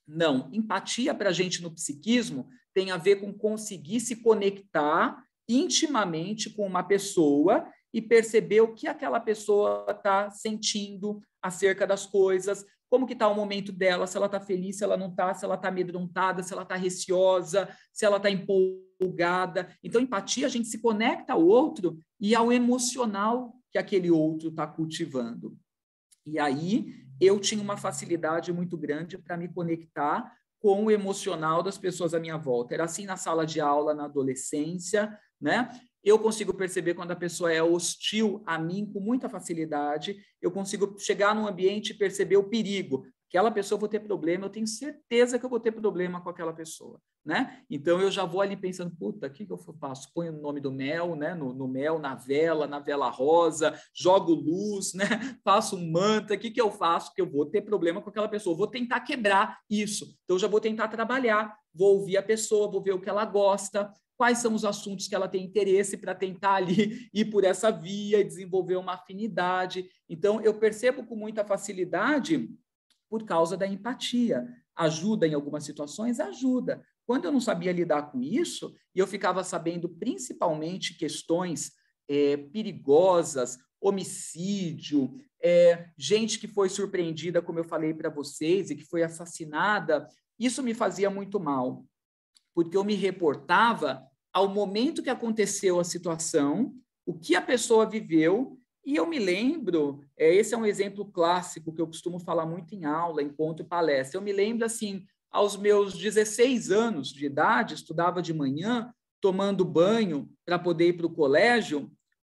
Não, empatia para a gente no psiquismo tem a ver com conseguir se conectar intimamente com uma pessoa e perceber o que aquela pessoa está sentindo acerca das coisas, como que está o momento dela, se ela está feliz, se ela não está, se ela está amedrontada, se ela está receosa, se ela está empolgada. Então, empatia, a gente se conecta ao outro e ao emocional que aquele outro está cultivando. E aí, eu tinha uma facilidade muito grande para me conectar com o emocional das pessoas à minha volta. Era assim na sala de aula, na adolescência, né? Eu consigo perceber quando a pessoa é hostil a mim com muita facilidade, eu consigo chegar num ambiente e perceber o perigo. Aquela pessoa eu vou ter problema, eu tenho certeza que eu vou ter problema com aquela pessoa, né? Então, eu já vou ali pensando, puta, o que eu faço? Ponho o nome do mel, né? No mel, na vela rosa, jogo luz, né? Faço um mantra, o que eu faço? Que eu vou ter problema com aquela pessoa, vou tentar quebrar isso. Então, eu já vou tentar trabalhar, vou ouvir a pessoa, vou ver o que ela gosta, quais são os assuntos que ela tem interesse para tentar ali ir por essa via e desenvolver uma afinidade. Então, eu percebo com muita facilidade por causa da empatia. Ajuda em algumas situações? Ajuda. Quando eu não sabia lidar com isso, e eu ficava sabendo principalmente questões perigosas, homicídio, gente que foi surpreendida, como eu falei para vocês, e que foi assassinada, isso me fazia muito mal, porque eu me reportava ao momento que aconteceu a situação, o que a pessoa viveu, e eu me lembro, esse é um exemplo clássico que eu costumo falar muito em aula, encontro e palestra, eu me lembro assim, aos meus 16 anos de idade, estudava de manhã, tomando banho para poder ir para o colégio,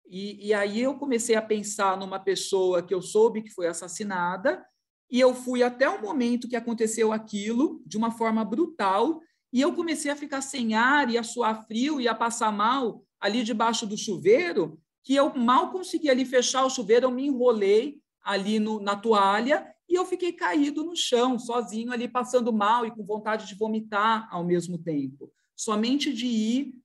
e aí eu comecei a pensar numa pessoa que eu soube que foi assassinada, e eu fui até o momento que aconteceu aquilo, de uma forma brutal, e eu comecei a ficar sem ar, e a suar frio, e a passar mal ali debaixo do chuveiro, que eu mal consegui ali fechar o chuveiro, eu me enrolei ali na toalha, e eu fiquei caído no chão, sozinho ali, passando mal e com vontade de vomitar ao mesmo tempo. Somente de ir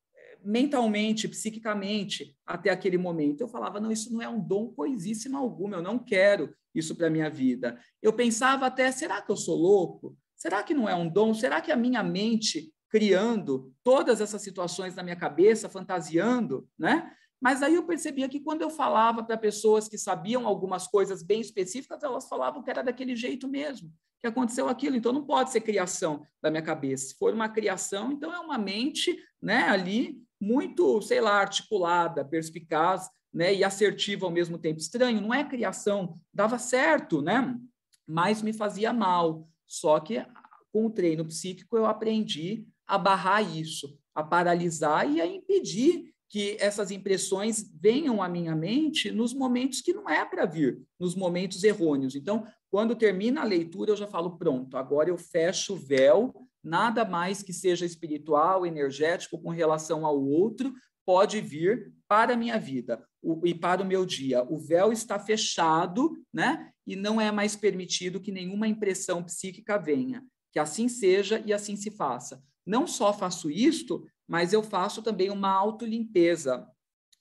mentalmente, psiquicamente, até aquele momento. Eu falava, não, isso não é um dom coisíssima alguma, eu não quero isso para a minha vida. Eu pensava até, será que eu sou louco? Será que não é um dom? Será que a minha mente, criando todas essas situações na minha cabeça, fantasiando, né? Mas aí eu percebia que quando eu falava para pessoas que sabiam algumas coisas bem específicas, elas falavam que era daquele jeito mesmo, que aconteceu aquilo. Então, não pode ser criação da minha cabeça. Se for uma criação, então é uma mente, né, ali muito, sei lá, articulada, perspicaz, né, e assertiva ao mesmo tempo. Estranho, não é criação, dava certo, né? Mas me fazia mal. Só que com o treino psíquico eu aprendi a barrar isso, a paralisar e a impedir que essas impressões venham à minha mente nos momentos que não é para vir, nos momentos errôneos. Então, quando termina a leitura, eu já falo, pronto, agora eu fecho o véu, nada mais que seja espiritual, energético, com relação ao outro, pode vir para a minha vida e para o meu dia. O véu está fechado, né? E não é mais permitido que nenhuma impressão psíquica venha. Que assim seja e assim se faça. Não só faço isto, mas eu faço também uma autolimpeza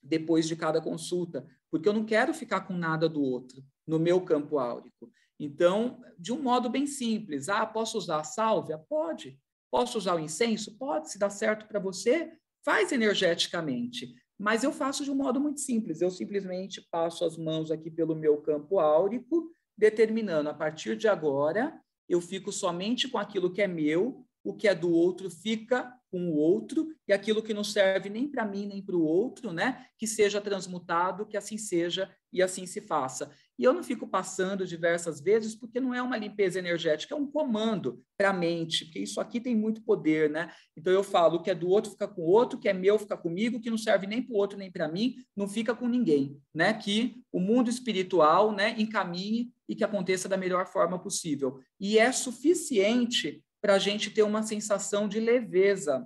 depois de cada consulta, porque eu não quero ficar com nada do outro no meu campo áurico. Então, de um modo bem simples, posso usar a sálvia? Pode. Posso usar o incenso? Pode. Se dá certo para você, faz energeticamente. Mas eu faço de um modo muito simples. Eu simplesmente passo as mãos aqui pelo meu campo áurico, determinando, a partir de agora, eu fico somente com aquilo que é meu, o que é do outro fica com o outro, e aquilo que não serve nem para mim, nem para o outro, né? Que seja transmutado, que assim seja e assim se faça. E eu não fico passando diversas vezes, porque não é uma limpeza energética, é um comando para a mente, porque isso aqui tem muito poder, né? Então eu falo, o que é do outro fica com o outro, o que é meu fica comigo, o que não serve nem para o outro nem para mim, não fica com ninguém, né? Que o mundo espiritual, né, encaminhe e que aconteça da melhor forma possível. E é suficiente para a gente ter uma sensação de leveza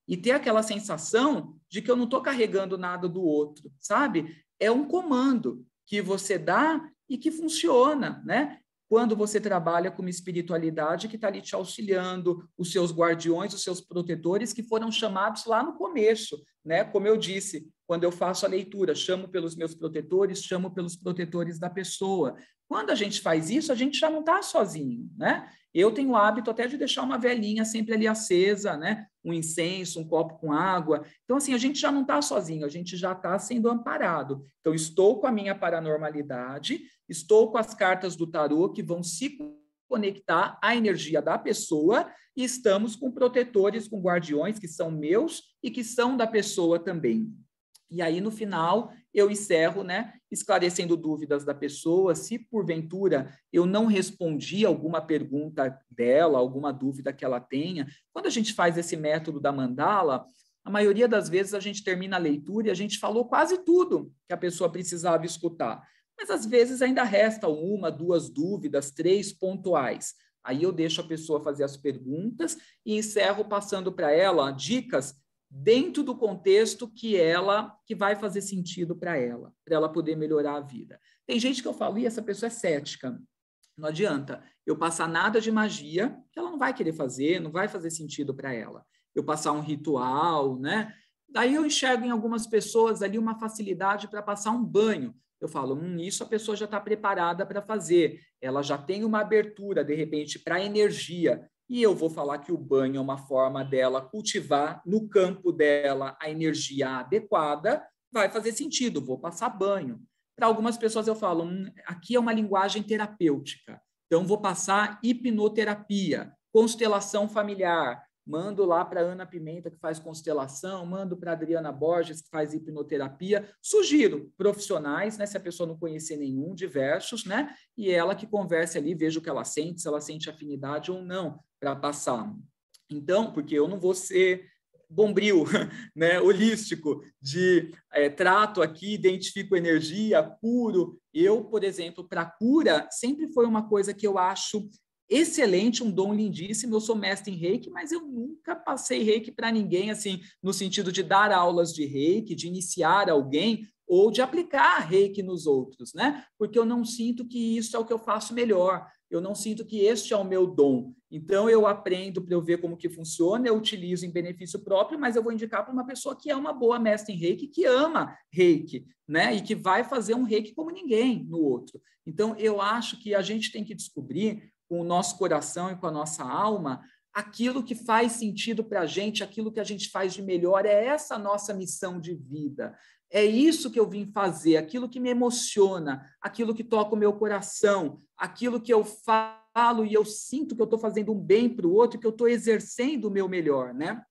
e ter aquela sensação de que eu não estou carregando nada do outro, sabe? É um comando que você dá e que funciona, né? Quando você trabalha com uma espiritualidade que está ali te auxiliando, os seus guardiões, os seus protetores, que foram chamados lá no começo, né? Como eu disse, quando eu faço a leitura, chamo pelos meus protetores, chamo pelos protetores da pessoa. Quando a gente faz isso, a gente já não está sozinho, né? Eu tenho o hábito até de deixar uma velinha sempre ali acesa, né? Um incenso, um copo com água. Então, assim, a gente já não está sozinho, a gente já está sendo amparado. Então, estou com a minha paranormalidade, estou com as cartas do tarô que vão se conectar à energia da pessoa e estamos com protetores, com guardiões que são meus e que são da pessoa também. E aí, no final, eu encerro, né, esclarecendo dúvidas da pessoa. Se, porventura, eu não respondi alguma pergunta dela, alguma dúvida que ela tenha, quando a gente faz esse método da mandala, a maioria das vezes a gente termina a leitura e a gente falou quase tudo que a pessoa precisava escutar. Mas, às vezes, ainda resta uma, duas dúvidas, 3 pontuais. Aí eu deixo a pessoa fazer as perguntas e encerro passando para ela dicas dentro do contexto que vai fazer sentido para ela poder melhorar a vida. Tem gente que eu falo, e essa pessoa é cética. Não adianta eu passar nada de magia, que ela não vai querer fazer, não vai fazer sentido para ela. Eu passar um ritual, né? Daí eu enxergo em algumas pessoas ali uma facilidade para passar um banho. Eu falo, isso a pessoa já está preparada para fazer. Ela já tem uma abertura, de repente, para a energia. E eu vou falar que o banho é uma forma dela cultivar no campo dela a energia adequada, vai fazer sentido, vou passar banho. Para algumas pessoas eu falo, aqui é uma linguagem terapêutica, então vou passar hipnoterapia, constelação familiar, mando lá para a Ana Pimenta, que faz constelação, mando para a Adriana Borges, que faz hipnoterapia, sugiro profissionais, né, se a pessoa não conhecer nenhum, diversos, né, e ela que converse ali, veja o que ela sente, se ela sente afinidade ou não para passar. Então, porque eu não vou ser bombril, né, holístico, de trato aqui, identifico energia, curo. Eu, por exemplo, para cura, sempre foi uma coisa que eu acho excelente, um dom lindíssimo. Eu sou mestre em reiki, mas eu nunca passei reiki para ninguém, assim, no sentido de dar aulas de reiki, de iniciar alguém ou de aplicar reiki nos outros, né? Porque eu não sinto que isso é o que eu faço melhor. Eu não sinto que este é o meu dom. Então, eu aprendo para eu ver como que funciona, eu utilizo em benefício próprio, mas eu vou indicar para uma pessoa que é uma boa mestre em reiki, que ama reiki, né? E que vai fazer um reiki como ninguém no outro. Então, eu acho que a gente tem que descobrir com o nosso coração e com a nossa alma, aquilo que faz sentido para a gente, aquilo que a gente faz de melhor, é essa nossa missão de vida. É isso que eu vim fazer, aquilo que me emociona, aquilo que toca o meu coração, aquilo que eu falo e eu sinto que eu estou fazendo um bem para o outro, que eu estou exercendo o meu melhor, né?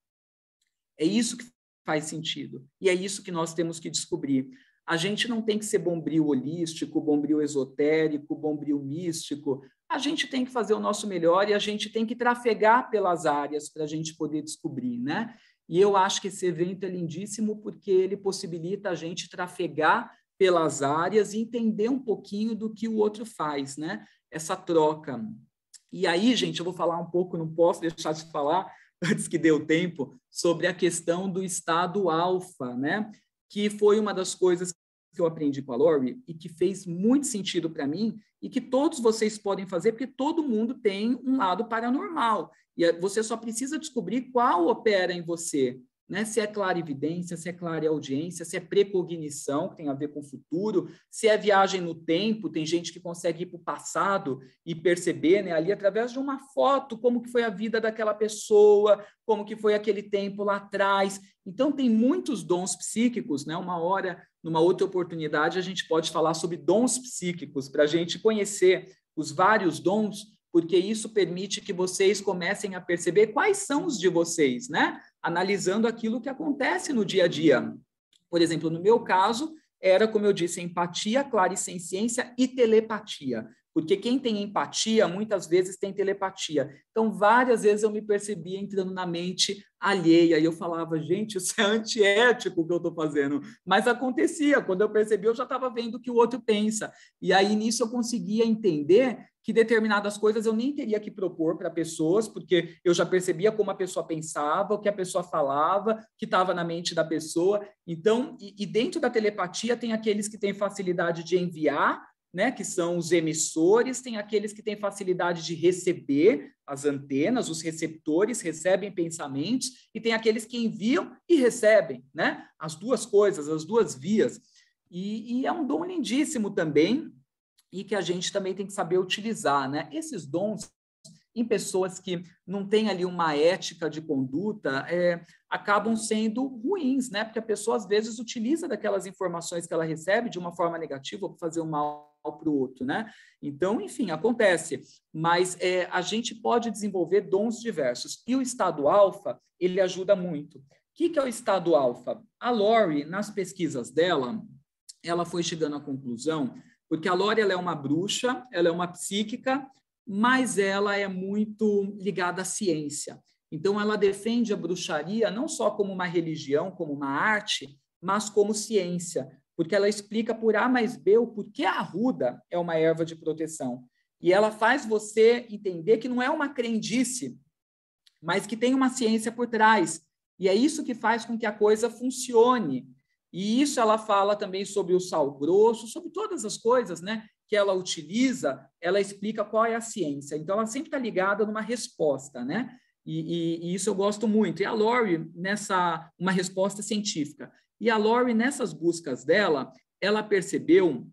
É isso que faz sentido. E é isso que nós temos que descobrir. A gente não tem que ser bombril holístico, bombril esotérico, bombril místico. A gente tem que fazer o nosso melhor e a gente tem que trafegar pelas áreas para a gente poder descobrir, né? E eu acho que esse evento é lindíssimo porque ele possibilita a gente trafegar pelas áreas e entender um pouquinho do que o outro faz, né? Essa troca. E aí, gente, eu vou falar um pouco, não posso deixar de falar, antes que dê o tempo, sobre a questão do estado alfa, né? Que foi uma das coisas que eu aprendi com a Lori e que fez muito sentido para mim e que todos vocês podem fazer, porque todo mundo tem um lado paranormal. E você só precisa descobrir qual opera em você, né? Se é clarividência, se é clareaudiência, se é precognição, que tem a ver com o futuro, se é viagem no tempo, tem gente que consegue ir para o passado e perceber, né, ali através de uma foto, como que foi a vida daquela pessoa, como que foi aquele tempo lá atrás. Então, tem muitos dons psíquicos, né? Uma hora, numa outra oportunidade, a gente pode falar sobre dons psíquicos, para a gente conhecer os vários dons, porque isso permite que vocês comecem a perceber quais são os de vocês, né? Analisando aquilo que acontece no dia a dia. Por exemplo, no meu caso, era, como eu disse, empatia, clarissenciência e telepatia. Porque quem tem empatia, muitas vezes tem telepatia. Então, várias vezes eu me percebia entrando na mente alheia, e eu falava, gente, isso é antiético o que eu estou fazendo. Mas acontecia, quando eu percebi, eu já estava vendo o que o outro pensa. E aí, nisso, eu conseguia entender que determinadas coisas eu nem teria que propor para pessoas, porque eu já percebia como a pessoa pensava, o que a pessoa falava, o que estava na mente da pessoa. Então, e dentro da telepatia tem aqueles que têm facilidade de enviar, né, que são os emissores, tem aqueles que têm facilidade de receber, as antenas, os receptores recebem pensamentos, e tem aqueles que enviam e recebem, né? As duas coisas, as duas vias. E é um dom lindíssimo também, e que a gente também tem que saber utilizar, né? Esses dons, em pessoas que não têm ali uma ética de conduta, acabam sendo ruins, né? Porque a pessoa, às vezes, utiliza daquelas informações que ela recebe de uma forma negativa para fazer um mal para o outro, né? Então, enfim, acontece. Mas a gente pode desenvolver dons diversos. E o estado alfa, ele ajuda muito. O que é o estado alfa? A Lori, nas pesquisas dela, ela foi chegando à conclusão, porque a Lori, ela é uma bruxa, ela é uma psíquica, mas ela é muito ligada à ciência. Então, ela defende a bruxaria não só como uma religião, como uma arte, mas como ciência, porque ela explica por A mais B o porquê a arruda é uma erva de proteção. E ela faz você entender que não é uma crendice, mas que tem uma ciência por trás. E é isso que faz com que a coisa funcione. E isso ela fala também sobre o sal grosso, sobre todas as coisas, né, que ela utiliza, ela explica qual é a ciência. Então, ela sempre está ligada numa resposta, né? E isso eu gosto muito. E a Lori, uma resposta científica. E a Lori, nessas buscas dela, ela percebeu,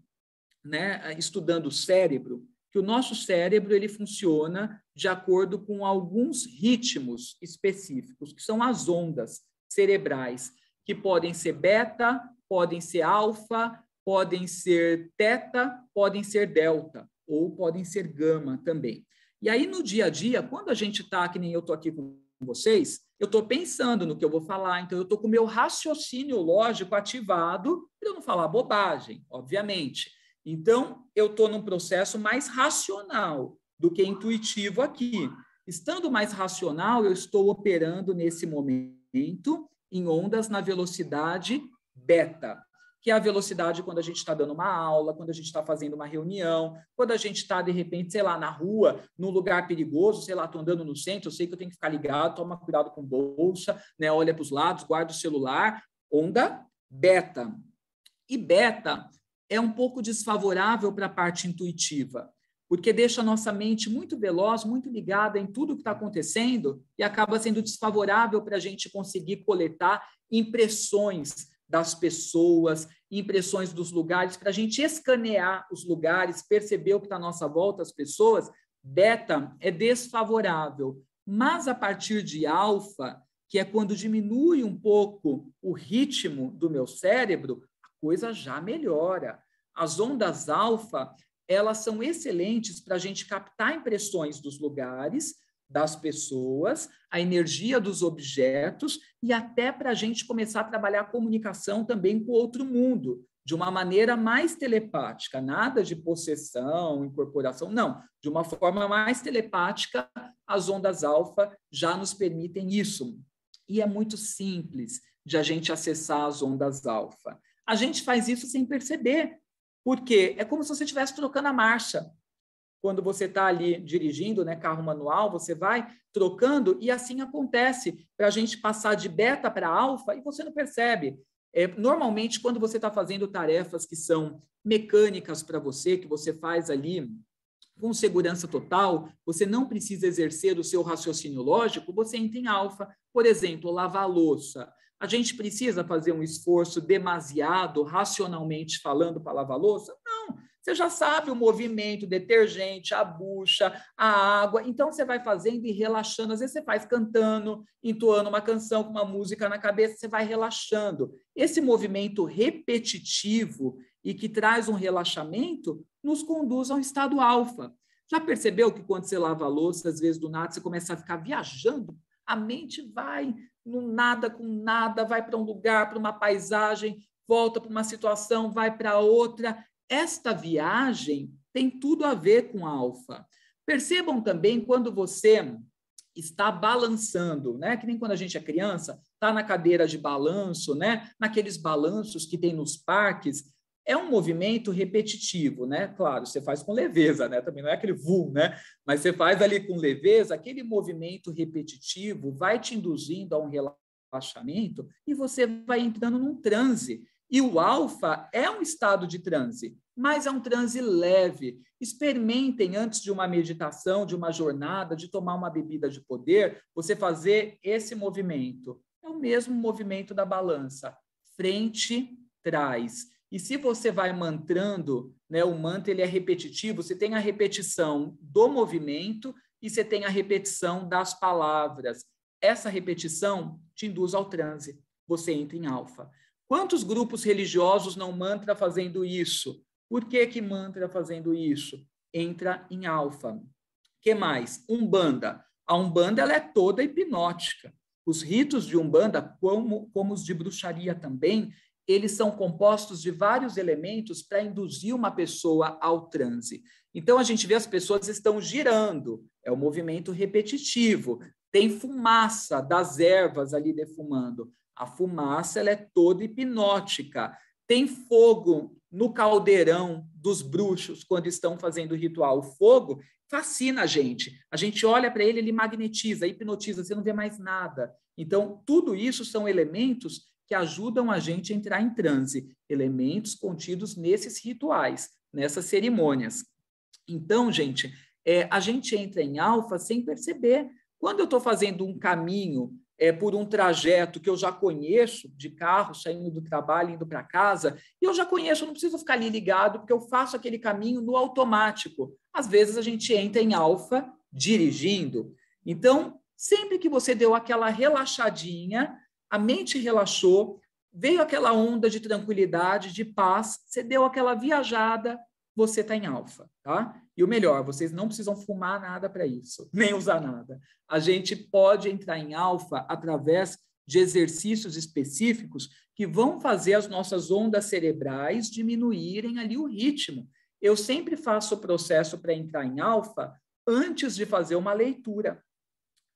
né, estudando o cérebro, que o nosso cérebro ele funciona de acordo com alguns ritmos específicos, que são as ondas cerebrais, que podem ser beta, podem ser alfa, podem ser teta, podem ser delta, ou podem ser gama também. E aí, no dia a dia, quando a gente está, que nem eu estou aqui com vocês, eu estou pensando no que eu vou falar, então eu estou com o meu raciocínio lógico ativado para eu não falar bobagem, obviamente. Então, eu estou num processo mais racional do que intuitivo aqui. Estando mais racional, eu estou operando nesse momento em ondas na velocidade beta, que é a velocidade quando a gente está dando uma aula, quando a gente está fazendo uma reunião, quando a gente está, de repente, sei lá, na rua, num lugar perigoso, sei lá, estou andando no centro, eu sei que eu tenho que ficar ligado, toma cuidado com bolsa, né, olha para os lados, guarda o celular, onda beta. E beta é um pouco desfavorável para a parte intuitiva, porque deixa a nossa mente muito veloz, muito ligada em tudo que está acontecendo e acaba sendo desfavorável para a gente conseguir coletar impressões das pessoas, impressões dos lugares, para a gente escanear os lugares, perceber o que está à nossa volta, as pessoas. Beta é desfavorável, mas a partir de alfa, que é quando diminui um pouco o ritmo do meu cérebro, a coisa já melhora. As ondas alfa, elas são excelentes para a gente captar impressões dos lugares, das pessoas, a energia dos objetos e até para a gente começar a trabalhar a comunicação também com o outro mundo, de uma maneira mais telepática, nada de possessão, incorporação, não, de uma forma mais telepática, as ondas alfa já nos permitem isso. E é muito simples de a gente acessar as ondas alfa. A gente faz isso sem perceber, porque é como se você estivesse trocando a marcha. Quando você está ali dirigindo, né, carro manual, você vai trocando e assim acontece para a gente passar de beta para alfa e você não percebe. Normalmente, quando você está fazendo tarefas que são mecânicas para você, que você faz ali com segurança total, você não precisa exercer o seu raciocínio lógico, você entra em alfa. Por exemplo, lavar a louça. A gente precisa fazer um esforço demasiado, racionalmente falando, para lavar a louça? Não. Você já sabe o movimento, o detergente, a bucha, a água. Então, você vai fazendo e relaxando. Às vezes, você faz cantando, entoando uma canção com uma música na cabeça, você vai relaxando. Esse movimento repetitivo e que traz um relaxamento nos conduz ao estado alfa. Já percebeu que quando você lava a louça, às vezes, do nada, você começa a ficar viajando? A mente vai no nada com nada, vai para um lugar, para uma paisagem, volta para uma situação, vai para outra. Esta viagem tem tudo a ver com alfa. Percebam também quando você está balançando, né? Que nem quando a gente é criança, está na cadeira de balanço, né? Naqueles balanços que tem nos parques, é um movimento repetitivo, né? Claro, você faz com leveza, né? Também não é aquele vum, né? Mas você faz ali com leveza, aquele movimento repetitivo vai te induzindo a um relaxamento e você vai entrando num transe. E o alfa é um estado de transe, mas é um transe leve. Experimentem antes de uma meditação, de uma jornada, de tomar uma bebida de poder, você fazer esse movimento. É o mesmo movimento da balança, frente, trás. E se você vai mantrando, né, o mantra ele é repetitivo, você tem a repetição do movimento e você tem a repetição das palavras. Essa repetição te induz ao transe, você entra em alfa. Quantos grupos religiosos não mantra fazendo isso? Por que mantra fazendo isso? Entra em alfa. O que mais? Umbanda. A Umbanda ela é toda hipnótica. Os ritos de Umbanda, como os de bruxaria também, eles são compostos de vários elementos para induzir uma pessoa ao transe. Então, a gente vê as pessoas estão girando, é um movimento repetitivo. Tem fumaça das ervas ali defumando. A fumaça ela é toda hipnótica. Tem fogo no caldeirão dos bruxos quando estão fazendo o ritual. O fogo fascina a gente. A gente olha para ele, ele magnetiza, hipnotiza, você não vê mais nada. Então, tudo isso são elementos que ajudam a gente a entrar em transe, elementos contidos nesses rituais, nessas cerimônias. Então, gente, a gente entra em alfa sem perceber. Quando eu estou fazendo um caminho por um trajeto que eu já conheço, de carro, saindo do trabalho, indo para casa, e eu já conheço, eu não preciso ficar ali ligado, porque eu faço aquele caminho no automático. Às vezes a gente entra em alfa dirigindo. Então, sempre que você deu aquela relaxadinha, a mente relaxou, veio aquela onda de tranquilidade, de paz, você deu aquela viajada, você está em alfa, tá? E o melhor, vocês não precisam fumar nada para isso, nem usar nada. A gente pode entrar em alfa através de exercícios específicos que vão fazer as nossas ondas cerebrais diminuírem ali o ritmo. Eu sempre faço o processo para entrar em alfa antes de fazer uma leitura,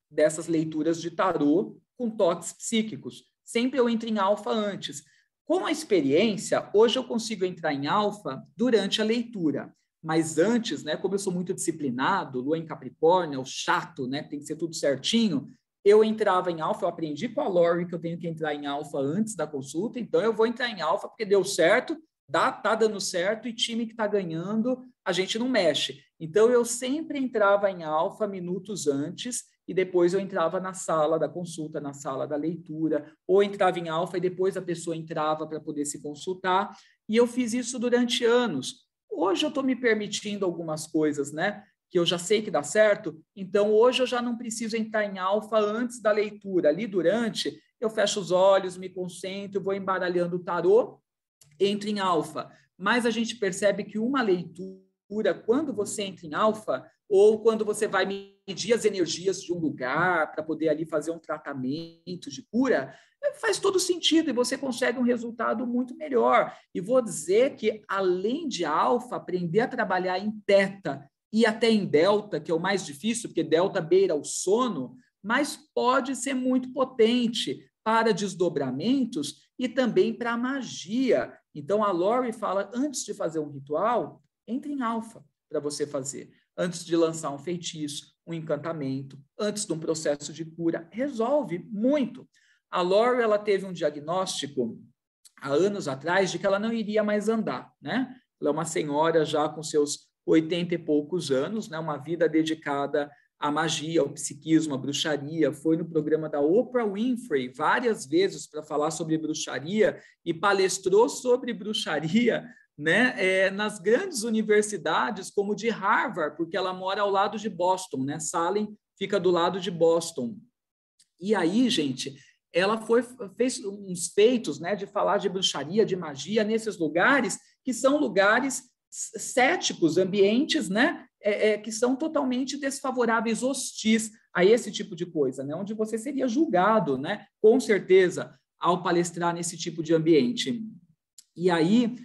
dessas leituras de tarô com toques psíquicos. Sempre eu entro em alfa antes. Com a experiência, hoje eu consigo entrar em alfa durante a leitura. Mas antes, né, como eu sou muito disciplinado, lua em Capricórnio, o chato, né, tem que ser tudo certinho, eu entrava em alfa, eu aprendi com a Lori que eu tenho que entrar em alfa antes da consulta, então eu vou entrar em alfa porque deu certo, tá dando certo e time que está ganhando, a gente não mexe. Então eu sempre entrava em alfa minutos antes e depois eu entrava na sala da consulta, na sala da leitura, ou entrava em alfa e depois a pessoa entrava para poder se consultar, e eu fiz isso durante anos. Hoje eu estou me permitindo algumas coisas, né? Que eu já sei que dá certo, então hoje eu já não preciso entrar em alfa antes da leitura. Ali durante, eu fecho os olhos, me concentro, vou embaralhando o tarô, entro em alfa. Mas a gente percebe que uma leitura, quando você entra em alfa, ou quando você vai medir as energias de um lugar para poder ali fazer um tratamento de cura, faz todo sentido e você consegue um resultado muito melhor. E vou dizer que, além de alfa, aprender a trabalhar em teta e até em delta, que é o mais difícil, porque delta beira o sono, mas pode ser muito potente para desdobramentos e também para magia. Então, a Lori fala, antes de fazer um ritual, entre em alfa para você fazer. Antes de lançar um feitiço, um encantamento, antes de um processo de cura, resolve muito. A Lori, ela teve um diagnóstico há anos atrás de que ela não iria mais andar, né? Ela é uma senhora já com seus 80 e poucos anos, né? Uma vida dedicada a magia, o psiquismo, a bruxaria, foi no programa da Oprah Winfrey várias vezes para falar sobre bruxaria e palestrou sobre bruxaria, né, nas grandes universidades como de Harvard, porque ela mora ao lado de Boston, né? Salem fica do lado de Boston. E aí, gente, ela fez uns feitos, né, de falar de bruxaria, de magia nesses lugares que são lugares céticos, ambientes, né, que são totalmente desfavoráveis, hostis a esse tipo de coisa, né, onde você seria julgado, né, com certeza, ao palestrar nesse tipo de ambiente. E aí,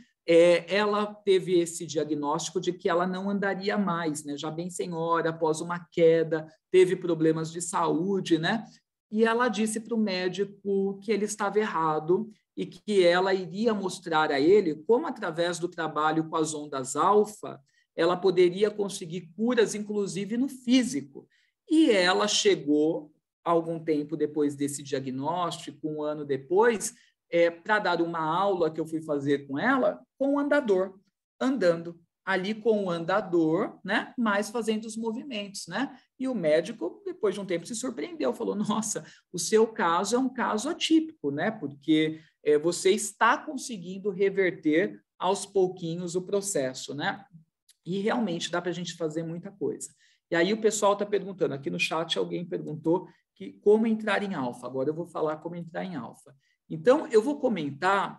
ela teve esse diagnóstico de que ela não andaria mais, né, já bem senhora, após uma queda, teve problemas de saúde, né, e ela disse para o médico que ele estava errado e que ela iria mostrar a ele como, através do trabalho com as ondas alfa, ela poderia conseguir curas, inclusive no físico. E ela chegou, algum tempo depois desse diagnóstico, um ano depois, para dar uma aula que eu fui fazer com ela, com o andador, andando ali com o andador, né, mas fazendo os movimentos, né? E o médico, depois de um tempo, se surpreendeu, falou: nossa, o seu caso é um caso atípico, né? Porque você está conseguindo reverter aos pouquinhos o processo, né? E realmente dá para a gente fazer muita coisa. E aí o pessoal está perguntando, aqui no chat alguém perguntou que como entrar em alfa. Agora eu vou falar como entrar em alfa. Então, eu vou comentar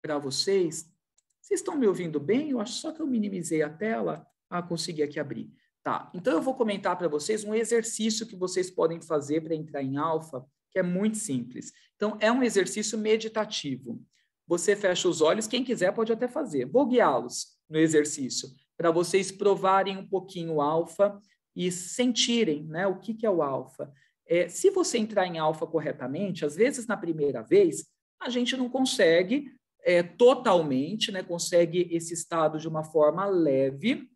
para vocês. Vocês estão me ouvindo bem? Eu acho só que eu minimizei a tela. Ah, consegui aqui abrir. Tá, então eu vou comentar para vocês um exercício que vocês podem fazer para entrar em alfa, que é muito simples. Então, é um exercício meditativo. Você fecha os olhos, quem quiser pode até fazer. Vou guiá-los no exercício, para vocês provarem um pouquinho o alfa e sentirem, né, o que é o alfa. Se você entrar em alfa corretamente, às vezes na primeira vez, a gente não consegue totalmente, né, consegue esse estado de uma forma leve,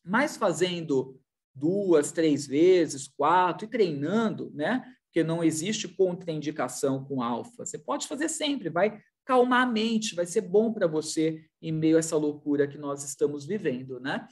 mas fazendo 2, 3 vezes, 4, e treinando, né, porque não existe contraindicação com alfa. Você pode fazer sempre, vai calmar a mente, vai ser bom para você em meio a essa loucura que nós estamos vivendo, né?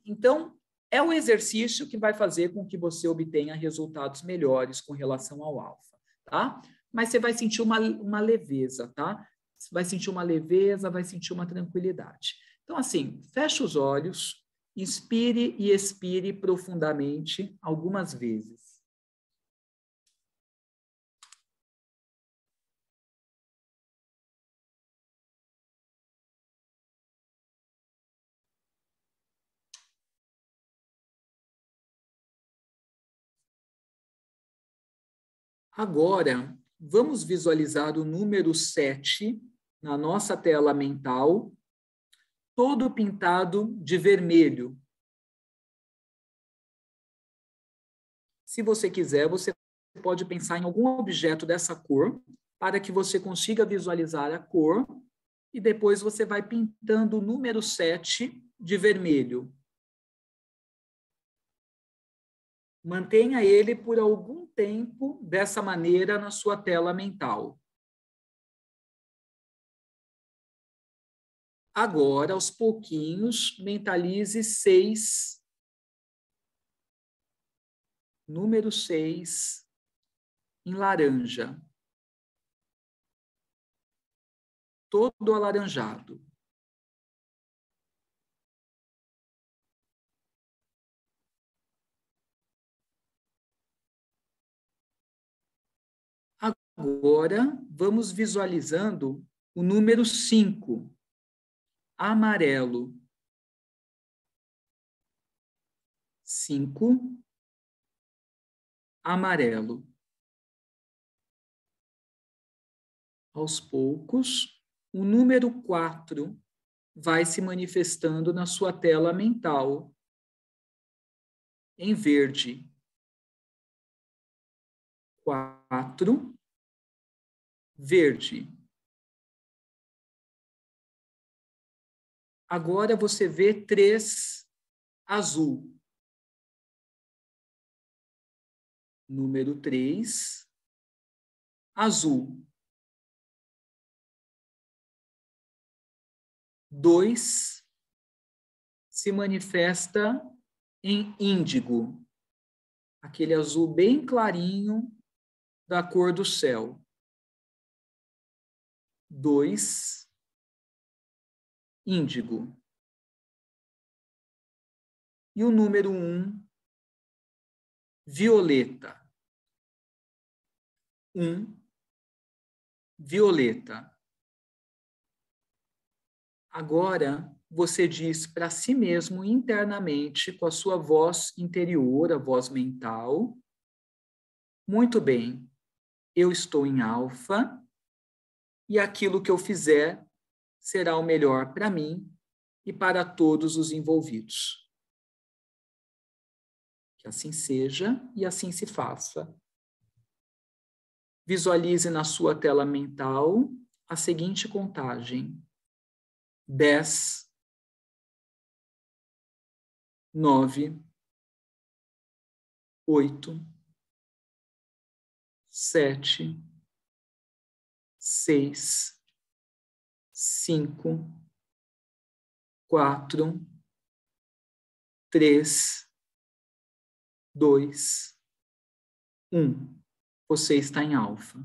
Então, é o exercício que vai fazer com que você obtenha resultados melhores com relação ao alfa, tá? Mas você vai sentir uma leveza, tá? Você vai sentir uma leveza, vai sentir uma tranquilidade. Então, assim, fecha os olhos, inspire e expire profundamente algumas vezes. Agora, vamos visualizar o número 7 na nossa tela mental, todo pintado de vermelho. Se você quiser, você pode pensar em algum objeto dessa cor, para que você consiga visualizar a cor, e depois você vai pintando o número 7 de vermelho. Mantenha ele por algum tempo dessa maneira na sua tela mental. Agora, aos pouquinhos, mentalize 6. Número 6 em laranja. Todo alaranjado. Agora, vamos visualizando o número 5, amarelo. 5, amarelo. Aos poucos, o número 4 vai se manifestando na sua tela mental, em verde. 4, verde. Agora você vê 3, azul. Número 3, azul. 2 se manifesta em índigo. aquele azul bem clarinho da cor do céu. 2, índigo. E o número 1, violeta. 1, violeta. Agora, você diz para si mesmo internamente, com a sua voz interior, a voz mental: muito bem, eu estou em alfa e aquilo que eu fizer será o melhor para mim e para todos os envolvidos. Que assim seja e assim se faça. Visualize na sua tela mental a seguinte contagem: 10, 9, 8, 7, 6, 5, 4, 3, 2, 1. Você está em alfa.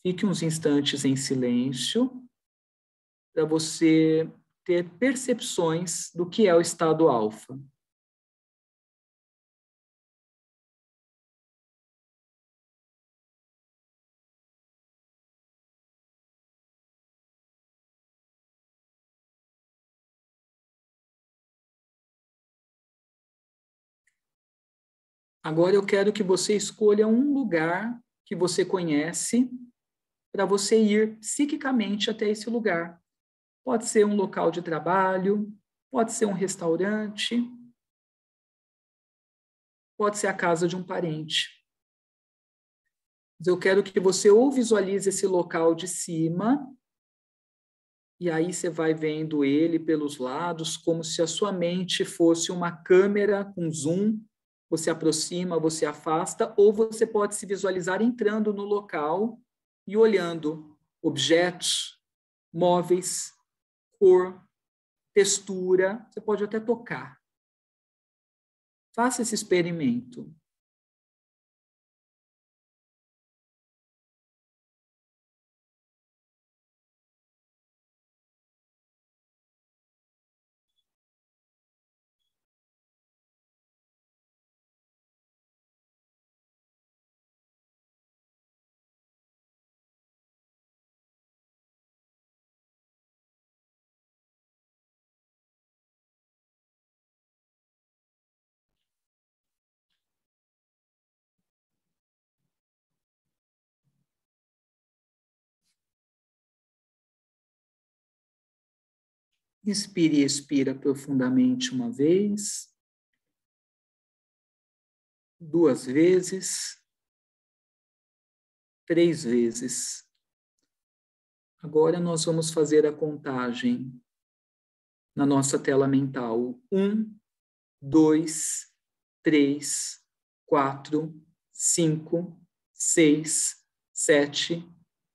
Fique uns instantes em silêncio para você ter percepções do que é o estado alfa. Agora eu quero que você escolha um lugar que você conhece para você ir psiquicamente até esse lugar. Pode ser um local de trabalho, pode ser um restaurante, pode ser a casa de um parente. Mas eu quero que você ou visualize esse local de cima, e aí você vai vendo ele pelos lados, como se a sua mente fosse uma câmera com zoom. Você aproxima, você afasta, ou você pode se visualizar entrando no local e olhando objetos, móveis, cor, textura. Você pode até tocar. Faça esse experimento. Inspire e expira profundamente uma vez, 2 vezes, 3 vezes. Agora nós vamos fazer a contagem na nossa tela mental. 1, 2, 3, 4, 5, 6, 7,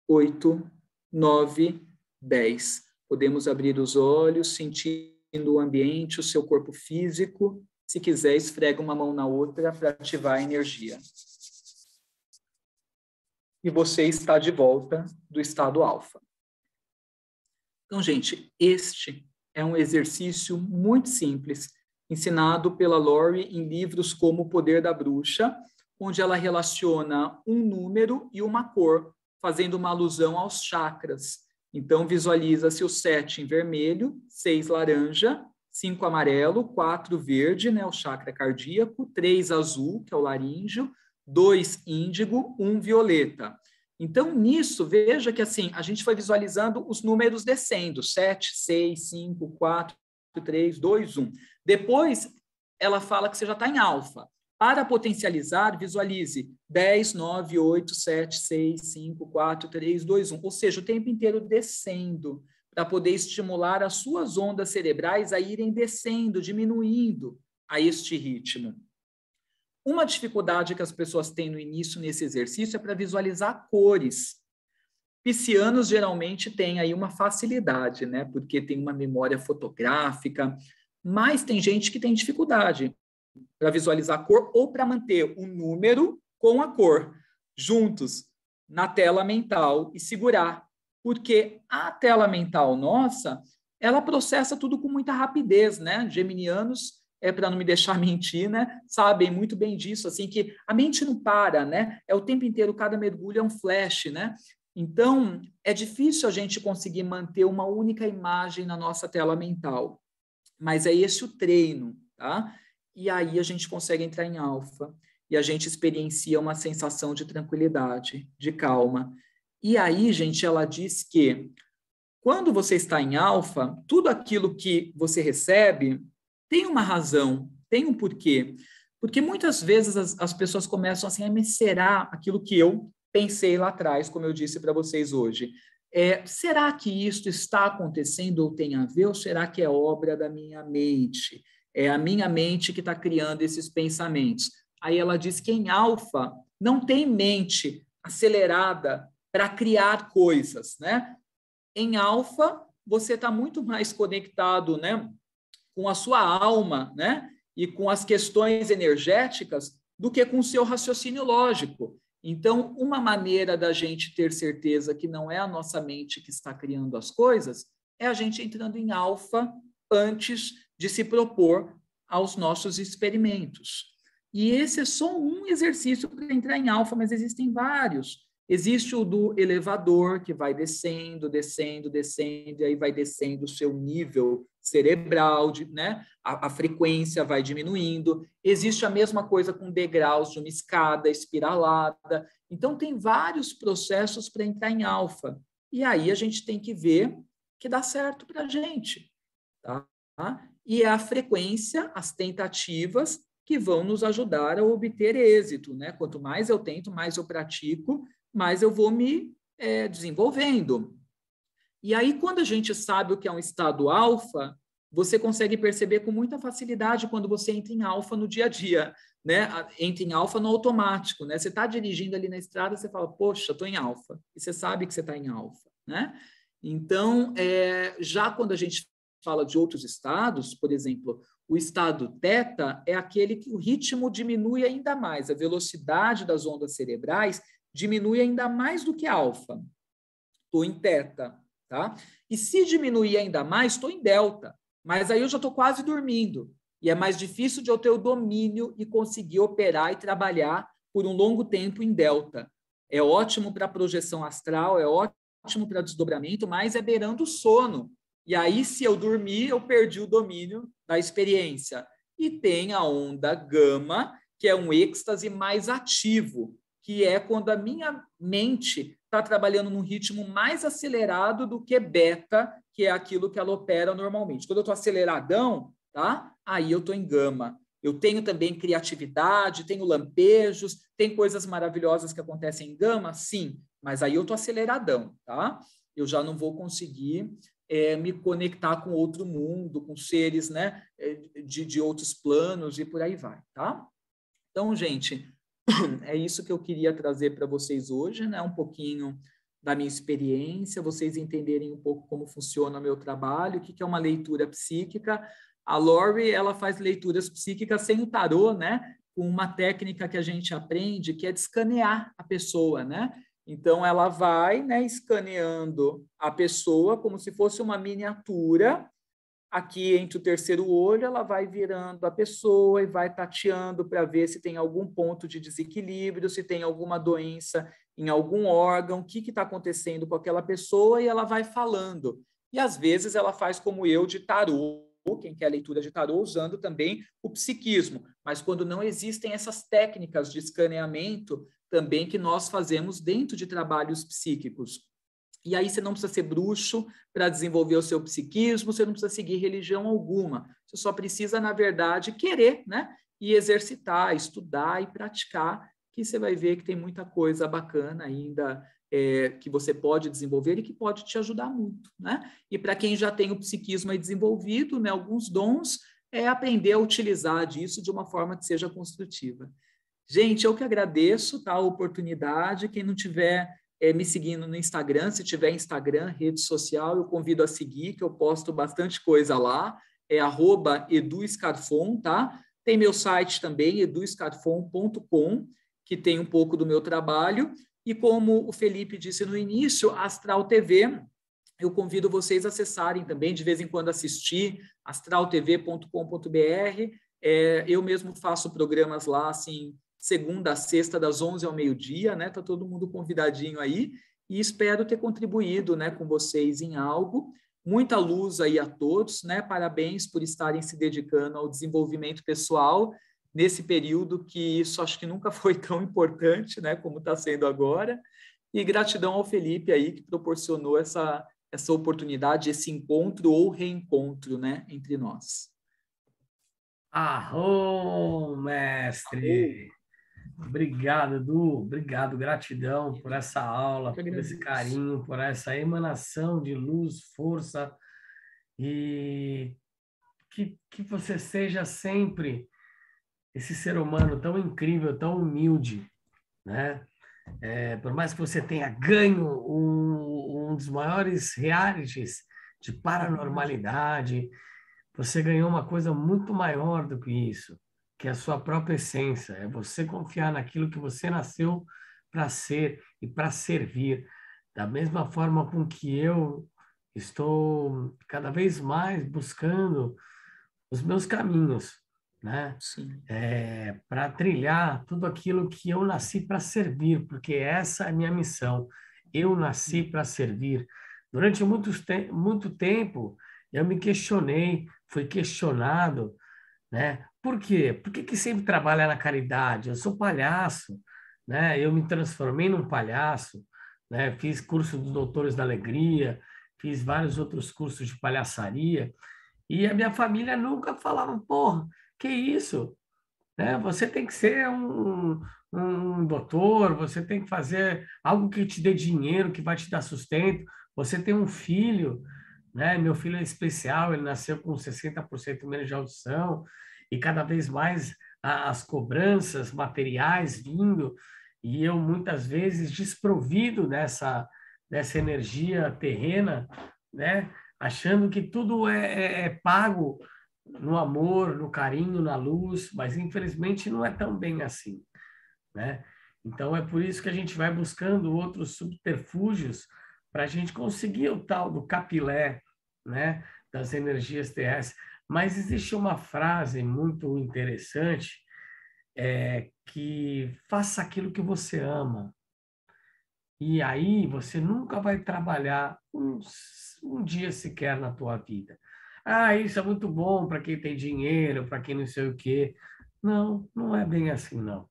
8, 9, 10. Podemos abrir os olhos, sentindo o ambiente, o seu corpo físico. Se quiser, esfrega uma mão na outra para ativar a energia. E você está de volta do estado alfa. Então, gente, este é um exercício muito simples, ensinado pela Lori em livros como O Poder da Bruxa, onde ela relaciona um número e uma cor, fazendo uma alusão aos chakras. Então, visualiza-se o 7 em vermelho, 6 laranja, 5 amarelo, 4 verde, né, o chakra cardíaco, 3 azul, que é o laríngeo, 2 índigo, 1 violeta. Então, nisso, veja que assim, a gente foi visualizando os números descendo, 7, 6, 5, 4, 3, 2, 1. Depois, ela fala que você já está em alfa. Para potencializar, visualize 10, 9, 8, 7, 6, 5, 4, 3, 2, 1. Ou seja, o tempo inteiro descendo, para poder estimular as suas ondas cerebrais a irem descendo, diminuindo a este ritmo. Uma dificuldade que as pessoas têm no início nesse exercício é para visualizar cores. Piscianos geralmente têm aí uma facilidade, né? Porque tem uma memória fotográfica, mas tem gente que tem dificuldade. para visualizar a cor ou para manter o número com a cor juntos na tela mental e segurar. Porque a tela mental nossa, ela processa tudo com muita rapidez, né? Geminianos, para não me deixar mentir, né? Sabem muito bem disso, assim, que a mente não para, né? É o tempo inteiro, cada mergulho é um flash, né? Então, é difícil a gente conseguir manter uma única imagem na nossa tela mental. Mas é esse o treino, tá? E aí a gente consegue entrar em alfa e a gente experiencia uma sensação de tranquilidade, de calma. E aí, gente, ela diz que quando você está em alfa, tudo aquilo que você recebe tem uma razão, tem um porquê. Porque muitas vezes as pessoas começam assim a mensurar aquilo que eu pensei lá atrás, como eu disse para vocês hoje. Será que isso está acontecendo ou tem a ver, ou será que é obra da minha mente? É a minha mente que está criando esses pensamentos. Aí ela diz que em alfa não tem mente acelerada para criar coisas, né? Em alfa, você está muito mais conectado, né, com a sua alma, né, e com as questões energéticas do que com o seu raciocínio lógico. Então, uma maneira da gente ter certeza que não é a nossa mente que está criando as coisas é a gente entrando em alfa antes de se propor aos nossos experimentos. E esse é só um exercício para entrar em alfa, mas existem vários. Existe o do elevador, que vai descendo, descendo, descendo, e aí vai descendo o seu nível cerebral, né? A frequência vai diminuindo. Existe a mesma coisa com degraus de uma escada espiralada. Então, tem vários processos para entrar em alfa. E aí a gente tem que ver que dá certo para a gente. Tá? E é a frequência, as tentativas, que vão nos ajudar a obter êxito. Né? Quanto mais eu tento, mais eu pratico, mais eu vou me desenvolvendo. E aí, quando a gente sabe o que é um estado alfa, você consegue perceber com muita facilidade quando você entra em alfa no dia a dia, né? Entra em alfa no automático, né? Você está dirigindo ali na estrada, você fala, poxa, estou em alfa. E você sabe que você está em alfa, né? Então, já quando a gente fala de outros estados, por exemplo, o estado teta é aquele que o ritmo diminui ainda mais, a velocidade das ondas cerebrais diminui ainda mais do que alfa. Estou em teta, tá? E se diminuir ainda mais, estou em delta. Mas aí eu já estou quase dormindo. E é mais difícil de eu ter o domínio e conseguir operar e trabalhar por um longo tempo em delta. É ótimo para projeção astral, é ótimo para desdobramento, mas é beirando o sono. E aí, se eu dormir, eu perdi o domínio da experiência. E tem a onda gama, que é um êxtase mais ativo, que é quando a minha mente está trabalhando num ritmo mais acelerado do que beta, que é aquilo que ela opera normalmente. Quando eu estou aceleradão, tá? Aí eu estou em gama. Eu tenho também criatividade, tenho lampejos, tem coisas maravilhosas que acontecem em gama, sim, mas aí eu estou aceleradão, tá? Eu já não vou conseguir me conectar com outro mundo, com seres, né, de outros planos e por aí vai, tá? Então, gente, é isso que eu queria trazer para vocês hoje, né? Um pouquinho da minha experiência, vocês entenderem um pouco como funciona o meu trabalho, o que é uma leitura psíquica. A Lori, ela faz leituras psíquicas sem o tarô, né? Com uma técnica que a gente aprende, que é de escanear a pessoa, né? Então, ela vai, né, escaneando a pessoa como se fosse uma miniatura. Aqui, entre o terceiro olho, ela vai virando a pessoa e vai tateando para ver se tem algum ponto de desequilíbrio, se tem alguma doença em algum órgão, o que está acontecendo com aquela pessoa, e ela vai falando. E, às vezes, ela faz como eu, de tarô, quem quer leitura de tarô, usando também o psiquismo. Mas quando não existem essas técnicas de escaneamento, também que nós fazemos dentro de trabalhos psíquicos. E aí você não precisa ser bruxo para desenvolver o seu psiquismo, você não precisa seguir religião alguma. Você só precisa, na verdade, querer, né? E exercitar, estudar e praticar, que você vai ver que tem muita coisa bacana ainda que você pode desenvolver e que pode te ajudar muito, né? E para quem já tem o psiquismo aí desenvolvido, né, alguns dons, aprender a utilizar disso de uma forma que seja construtiva. Gente, eu que agradeço, tá, a oportunidade. Quem não tiver me seguindo no Instagram, se tiver Instagram, rede social, eu convido a seguir, que eu posto bastante coisa lá, @EduScarfon, tá? Tem meu site também, eduscarfon.com, que tem um pouco do meu trabalho. E como o Felipe disse no início, a Astral TV, eu convido vocês a acessarem também, de vez em quando assistir, astraltv.com.br. Eu mesmo faço programas lá, assim, segunda a sexta, das 11 ao meio-dia, né? Tá todo mundo convidadinho aí. E espero ter contribuído, né, com vocês em algo. Muita luz aí a todos, né? Parabéns por estarem se dedicando ao desenvolvimento pessoal nesse período que isso acho que nunca foi tão importante, né, como está sendo agora. E gratidão ao Felipe aí que proporcionou essa oportunidade, esse encontro ou reencontro, né, entre nós. Arro, mestre! Obrigado, Edu. Obrigado, gratidão por essa aula, por esse carinho, por essa emanação de luz, força e que você seja sempre esse ser humano tão incrível, tão humilde, né? Por mais que você tenha ganho um dos maiores realities de paranormalidade, você ganhou uma coisa muito maior do que isso, que é a sua própria essência. É você confiar naquilo que você nasceu para ser e para servir. Da mesma forma com que eu estou cada vez mais buscando os meus caminhos, né? Sim. Para trilhar tudo aquilo que eu nasci para servir, porque essa é a minha missão. Eu nasci para servir. Durante muito tempo, eu me questionei, fui questionado, né? Por quê? Por que sempre trabalha na caridade? Eu sou palhaço, né? Eu me transformei num palhaço, né? Fiz curso dos Doutores da Alegria, fiz vários outros cursos de palhaçaria, e a minha família nunca falava, porra, que isso? Né? Você tem que ser um doutor, você tem que fazer algo que te dê dinheiro, que vai te dar sustento. Você tem um filho, né? Meu filho é especial, ele nasceu com 60% menos de audição, e cada vez mais as cobranças materiais vindo, e eu muitas vezes desprovido dessa energia terrena, né? Achando que tudo é pago no amor, no carinho, na luz, mas infelizmente não é tão bem assim, né? Então é por isso que a gente vai buscando outros subterfúgios para a gente conseguir o tal do capilé, né? Das energias terrestres. Mas existe uma frase muito interessante, que faça aquilo que você ama. E aí você nunca vai trabalhar um dia sequer na tua vida. Ah, isso é muito bom para quem tem dinheiro, para quem não sei o quê. Não, não é bem assim, não.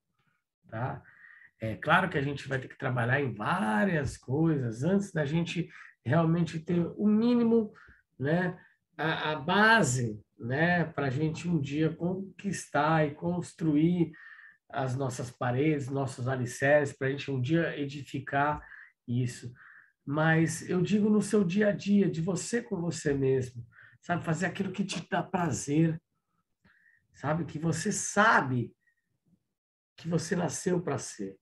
Tá? É claro que a gente vai ter que trabalhar em várias coisas antes da gente realmente ter o mínimo, né, a base, né, para a gente um dia conquistar e construir as nossas paredes, nossos alicerces, para a gente um dia edificar isso. Mas eu digo no seu dia a dia, de você com você mesmo, sabe? Fazer aquilo que te dá prazer, sabe? Que você sabe que você nasceu para ser,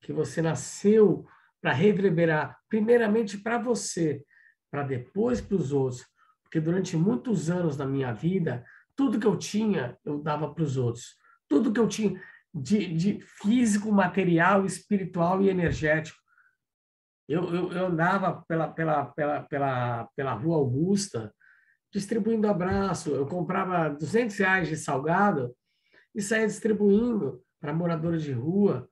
que você nasceu para reverberar, primeiramente para você, para depois para os outros. Porque durante muitos anos da minha vida, tudo que eu tinha, eu dava para os outros. Tudo que eu tinha de físico, material, espiritual e energético. Eu andava pela Rua Augusta, distribuindo abraço. Eu comprava R$ 200 de salgado e saía distribuindo para moradores de rua,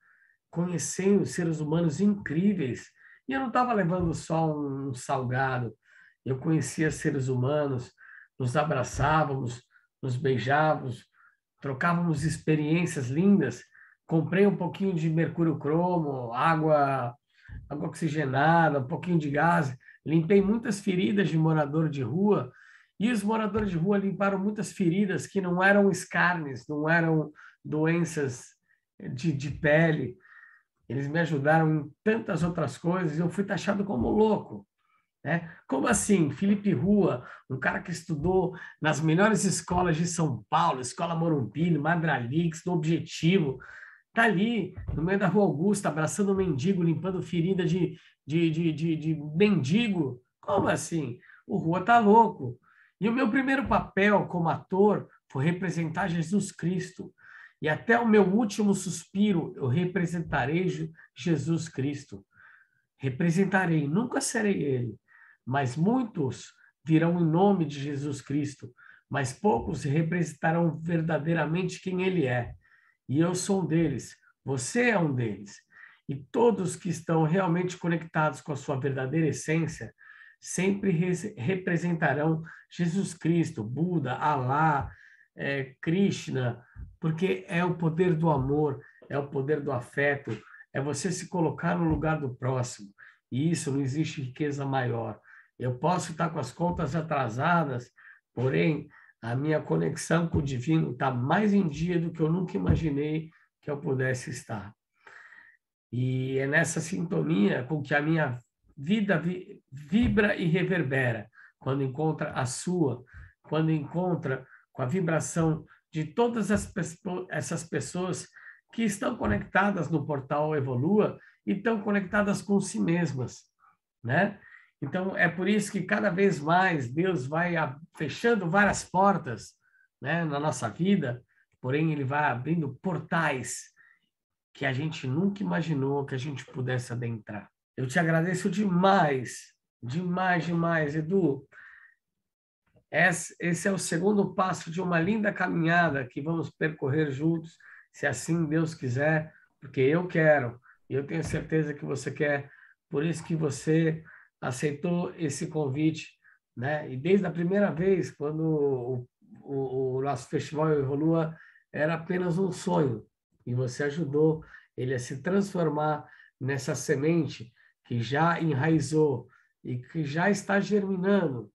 conhecendo seres humanos incríveis. E eu não estava levando só um salgado, eu conhecia seres humanos, nos abraçávamos, nos beijávamos, trocávamos experiências lindas. Comprei um pouquinho de mercúrio cromo, água oxigenada, um pouquinho de gás. Limpei muitas feridas de morador de rua, e os moradores de rua limparam muitas feridas que não eram escárnios, não eram doenças de pele. Eles me ajudaram em tantas outras coisas, e eu fui taxado como louco. Né? Como assim? Felipe Rua, um cara que estudou nas melhores escolas de São Paulo, Escola Morumbi, Madralix, do Objetivo, tá ali, no meio da Rua Augusta, abraçando um mendigo, limpando ferida de mendigo. Como assim? O Rua tá louco. E o meu primeiro papel como ator foi representar Jesus Cristo. E até o meu último suspiro, eu representarei Jesus Cristo. Representarei, nunca serei ele, mas muitos virão em nome de Jesus Cristo, mas poucos representarão verdadeiramente quem ele é. E eu sou um deles, você é um deles. E todos que estão realmente conectados com a sua verdadeira essência sempre representarão Jesus Cristo, Buda, Alá, Krishna, porque é o poder do amor, é o poder do afeto, é você se colocar no lugar do próximo. E isso não existe riqueza maior. Eu posso estar com as contas atrasadas, porém, a minha conexão com o divino está mais em dia do que eu nunca imaginei que eu pudesse estar. E é nessa sintonia com que a minha vida vibra e reverbera, quando encontra a sua, quando encontra com a vibração de todas essas pessoas que estão conectadas no portal Evolua e estão conectadas com si mesmas, né? Então, é por isso que cada vez mais Deus vai fechando várias portas, né, na nossa vida, porém ele vai abrindo portais que a gente nunca imaginou que a gente pudesse adentrar. Eu te agradeço demais, demais, demais, Edu. Esse é o segundo passo de uma linda caminhada que vamos percorrer juntos, se assim Deus quiser, porque eu quero, e eu tenho certeza que você quer, por isso que você aceitou esse convite, né? E desde a primeira vez, quando o nosso Festival Evolua era apenas um sonho, e você ajudou ele a se transformar nessa semente que já enraizou e que já está germinando,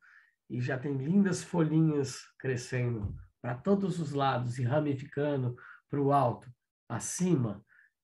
e já tem lindas folhinhas crescendo para todos os lados e ramificando para o alto, acima,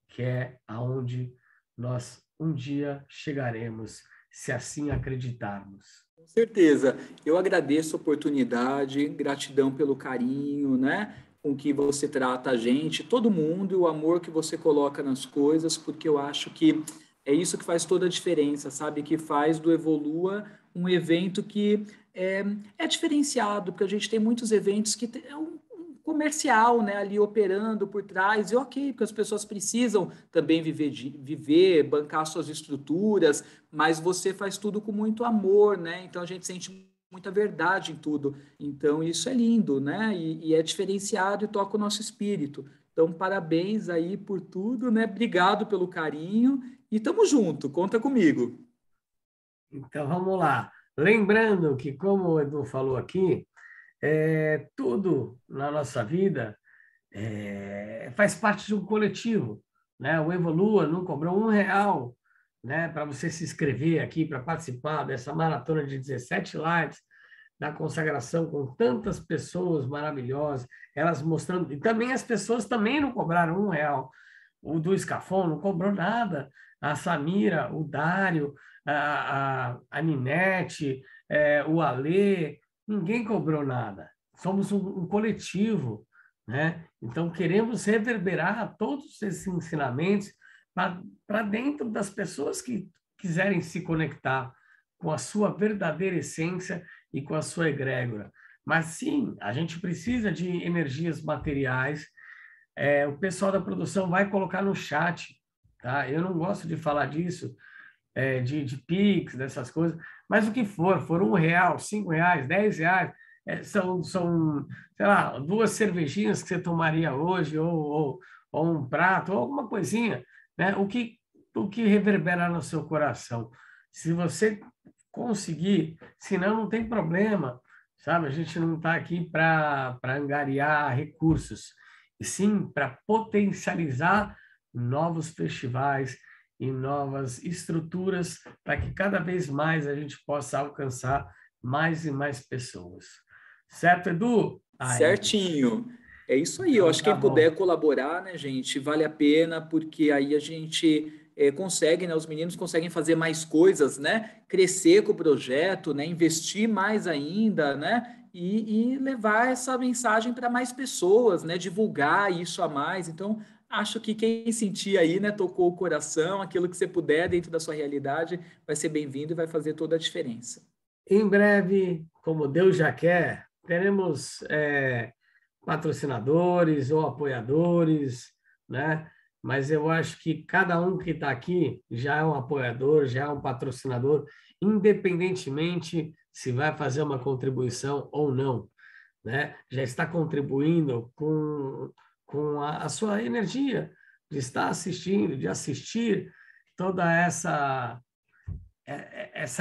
que é aonde nós um dia chegaremos, se assim acreditarmos. Com certeza. Eu agradeço a oportunidade, gratidão pelo carinho, né, com que você trata a gente, todo mundo, e o amor que você coloca nas coisas, porque eu acho que é isso que faz toda a diferença, sabe? Que faz do Evolua um evento que é diferenciado, porque a gente tem muitos eventos que é um comercial, né, ali operando por trás, e ok, porque as pessoas precisam também viver, bancar suas estruturas, mas você faz tudo com muito amor, né? Então a gente sente muita verdade em tudo. Então isso é lindo, né? E é diferenciado e toca o nosso espírito. Então parabéns aí por tudo, né? Obrigado pelo carinho e tamo junto, conta comigo. Então vamos lá. Lembrando que, como o Edu falou aqui, tudo na nossa vida faz parte de um coletivo, né? O Evolua não cobrou R$ 1, né, para você se inscrever aqui para participar dessa maratona de 17 lives da consagração com tantas pessoas maravilhosas, elas mostrando, e também as pessoas também não cobraram R$ 1. O do Scafon não cobrou nada, a Samira, o Dário, a Ninete, o Alê, ninguém cobrou nada. Somos um coletivo, né? Então, queremos reverberar todos esses ensinamentos para dentro das pessoas que quiserem se conectar com a sua verdadeira essência e com a sua egrégora. Mas sim, a gente precisa de energias materiais. O pessoal da produção vai colocar no chat, tá? Eu não gosto de falar disso, de Pix, dessas coisas, mas o que for R$ 1, R$ 5, R$ 10, são, sei lá, 2 cervejinhas que você tomaria hoje, ou um prato, ou alguma coisinha, né? O que reverbera no seu coração. Se você conseguir, senão não tem problema, sabe? A gente não está aqui para angariar recursos, e sim para potencializar novos festivais e novas estruturas para que cada vez mais a gente possa alcançar mais e mais pessoas. Certo, Edu? Aí. Certinho. É isso aí. Eu Então, acho que tá quem puder bom. colaborar, né, gente, vale a pena, porque aí a gente consegue, né, os meninos conseguem fazer mais coisas, né, crescer com o projeto, né, investir mais ainda, né, e levar essa mensagem para mais pessoas, né, divulgar isso a mais. Então, acho que quem sentir aí, né, tocou o coração, aquilo que você puder dentro da sua realidade, vai ser bem-vindo e vai fazer toda a diferença. Em breve, como Deus já quer, teremos patrocinadores ou apoiadores, né? Mas eu acho que cada um que está aqui já é um apoiador, já é um patrocinador, independentemente se vai fazer uma contribuição ou não, né? Já está contribuindo com a sua energia de estar assistindo, de assistir toda essa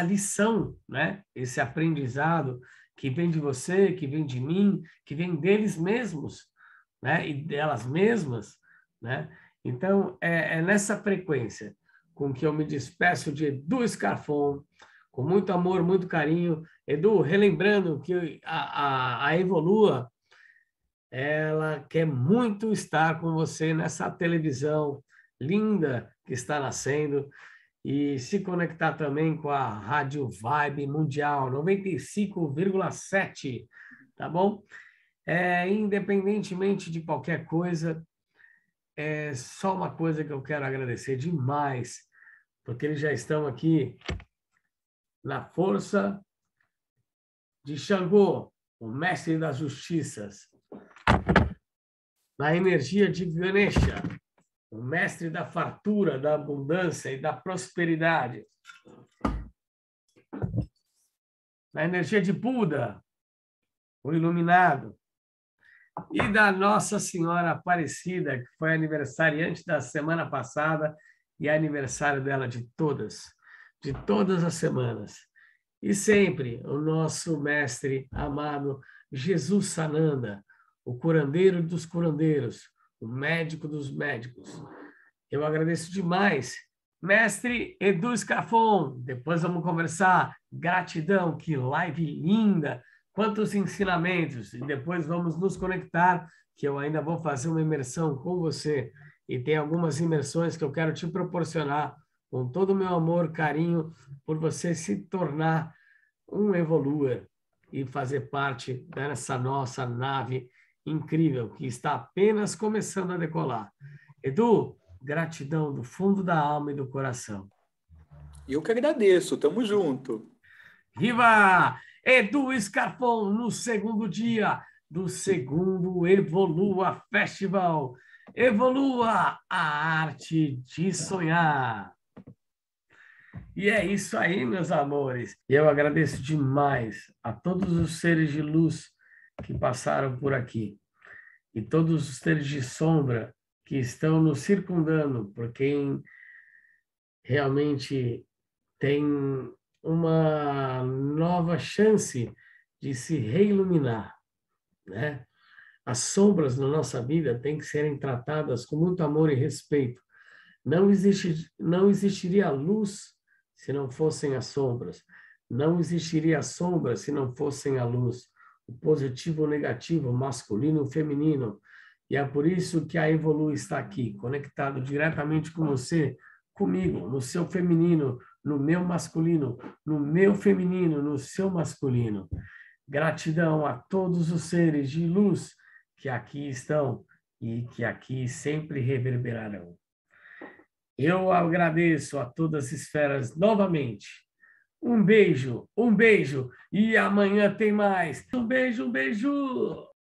lição, né? Esse aprendizado que vem de você, que vem de mim, que vem deles mesmos, né? E delas mesmas, né? Então, é nessa frequência com que eu me despeço de Edu Scarfon, com muito amor, muito carinho. Edu, relembrando que a Evolua, ela quer muito estar com você nessa televisão linda que está nascendo e se conectar também com a Rádio Vibe Mundial 95,7, tá bom? Independentemente de qualquer coisa, é só uma coisa que eu quero agradecer demais, porque eles já estão aqui na força de Xangô, o mestre das justiças, na energia de Ganesha, o mestre da fartura, da abundância e da prosperidade, na energia de Buda, o iluminado, e da Nossa Senhora Aparecida, que foi aniversariante da semana passada e é aniversário dela de todas as semanas. E sempre o nosso mestre amado Jesus Sananda, o curandeiro dos curandeiros, o médico dos médicos. Eu agradeço demais. Mestre Edu Scafon, depois vamos conversar. Gratidão, que live linda! Quantos ensinamentos! E depois vamos nos conectar, que eu ainda vou fazer uma imersão com você. E tem algumas imersões que eu quero te proporcionar com todo o meu amor, carinho, por você se tornar um evoluer e fazer parte dessa nossa nave incrível que está apenas começando a decolar. Edu, gratidão do fundo da alma e do coração. Eu que agradeço, tamo junto. Viva! Edu Scarfon no segundo dia do segundo Evolua Festival. Evolua a arte de sonhar. E é isso aí, meus amores. E eu agradeço demais a todos os seres de luz que passaram por aqui e todos os seres de sombra que estão nos circundando, por quem realmente tem uma nova chance de se reiluminar, né? As sombras na nossa vida têm que serem tratadas com muito amor e respeito. Não existiria luz se não fossem as sombras. Não existiria sombra se não fossem a luz. O positivo, o negativo, o masculino, o feminino. E é por isso que a Evolu está aqui, conectado diretamente com você, comigo, no seu feminino, no meu masculino, no meu feminino, no seu masculino. Gratidão a todos os seres de luz que aqui estão e que aqui sempre reverberarão. Eu agradeço a todas as esferas novamente. Um beijo, e amanhã tem mais. Um beijo, um beijo!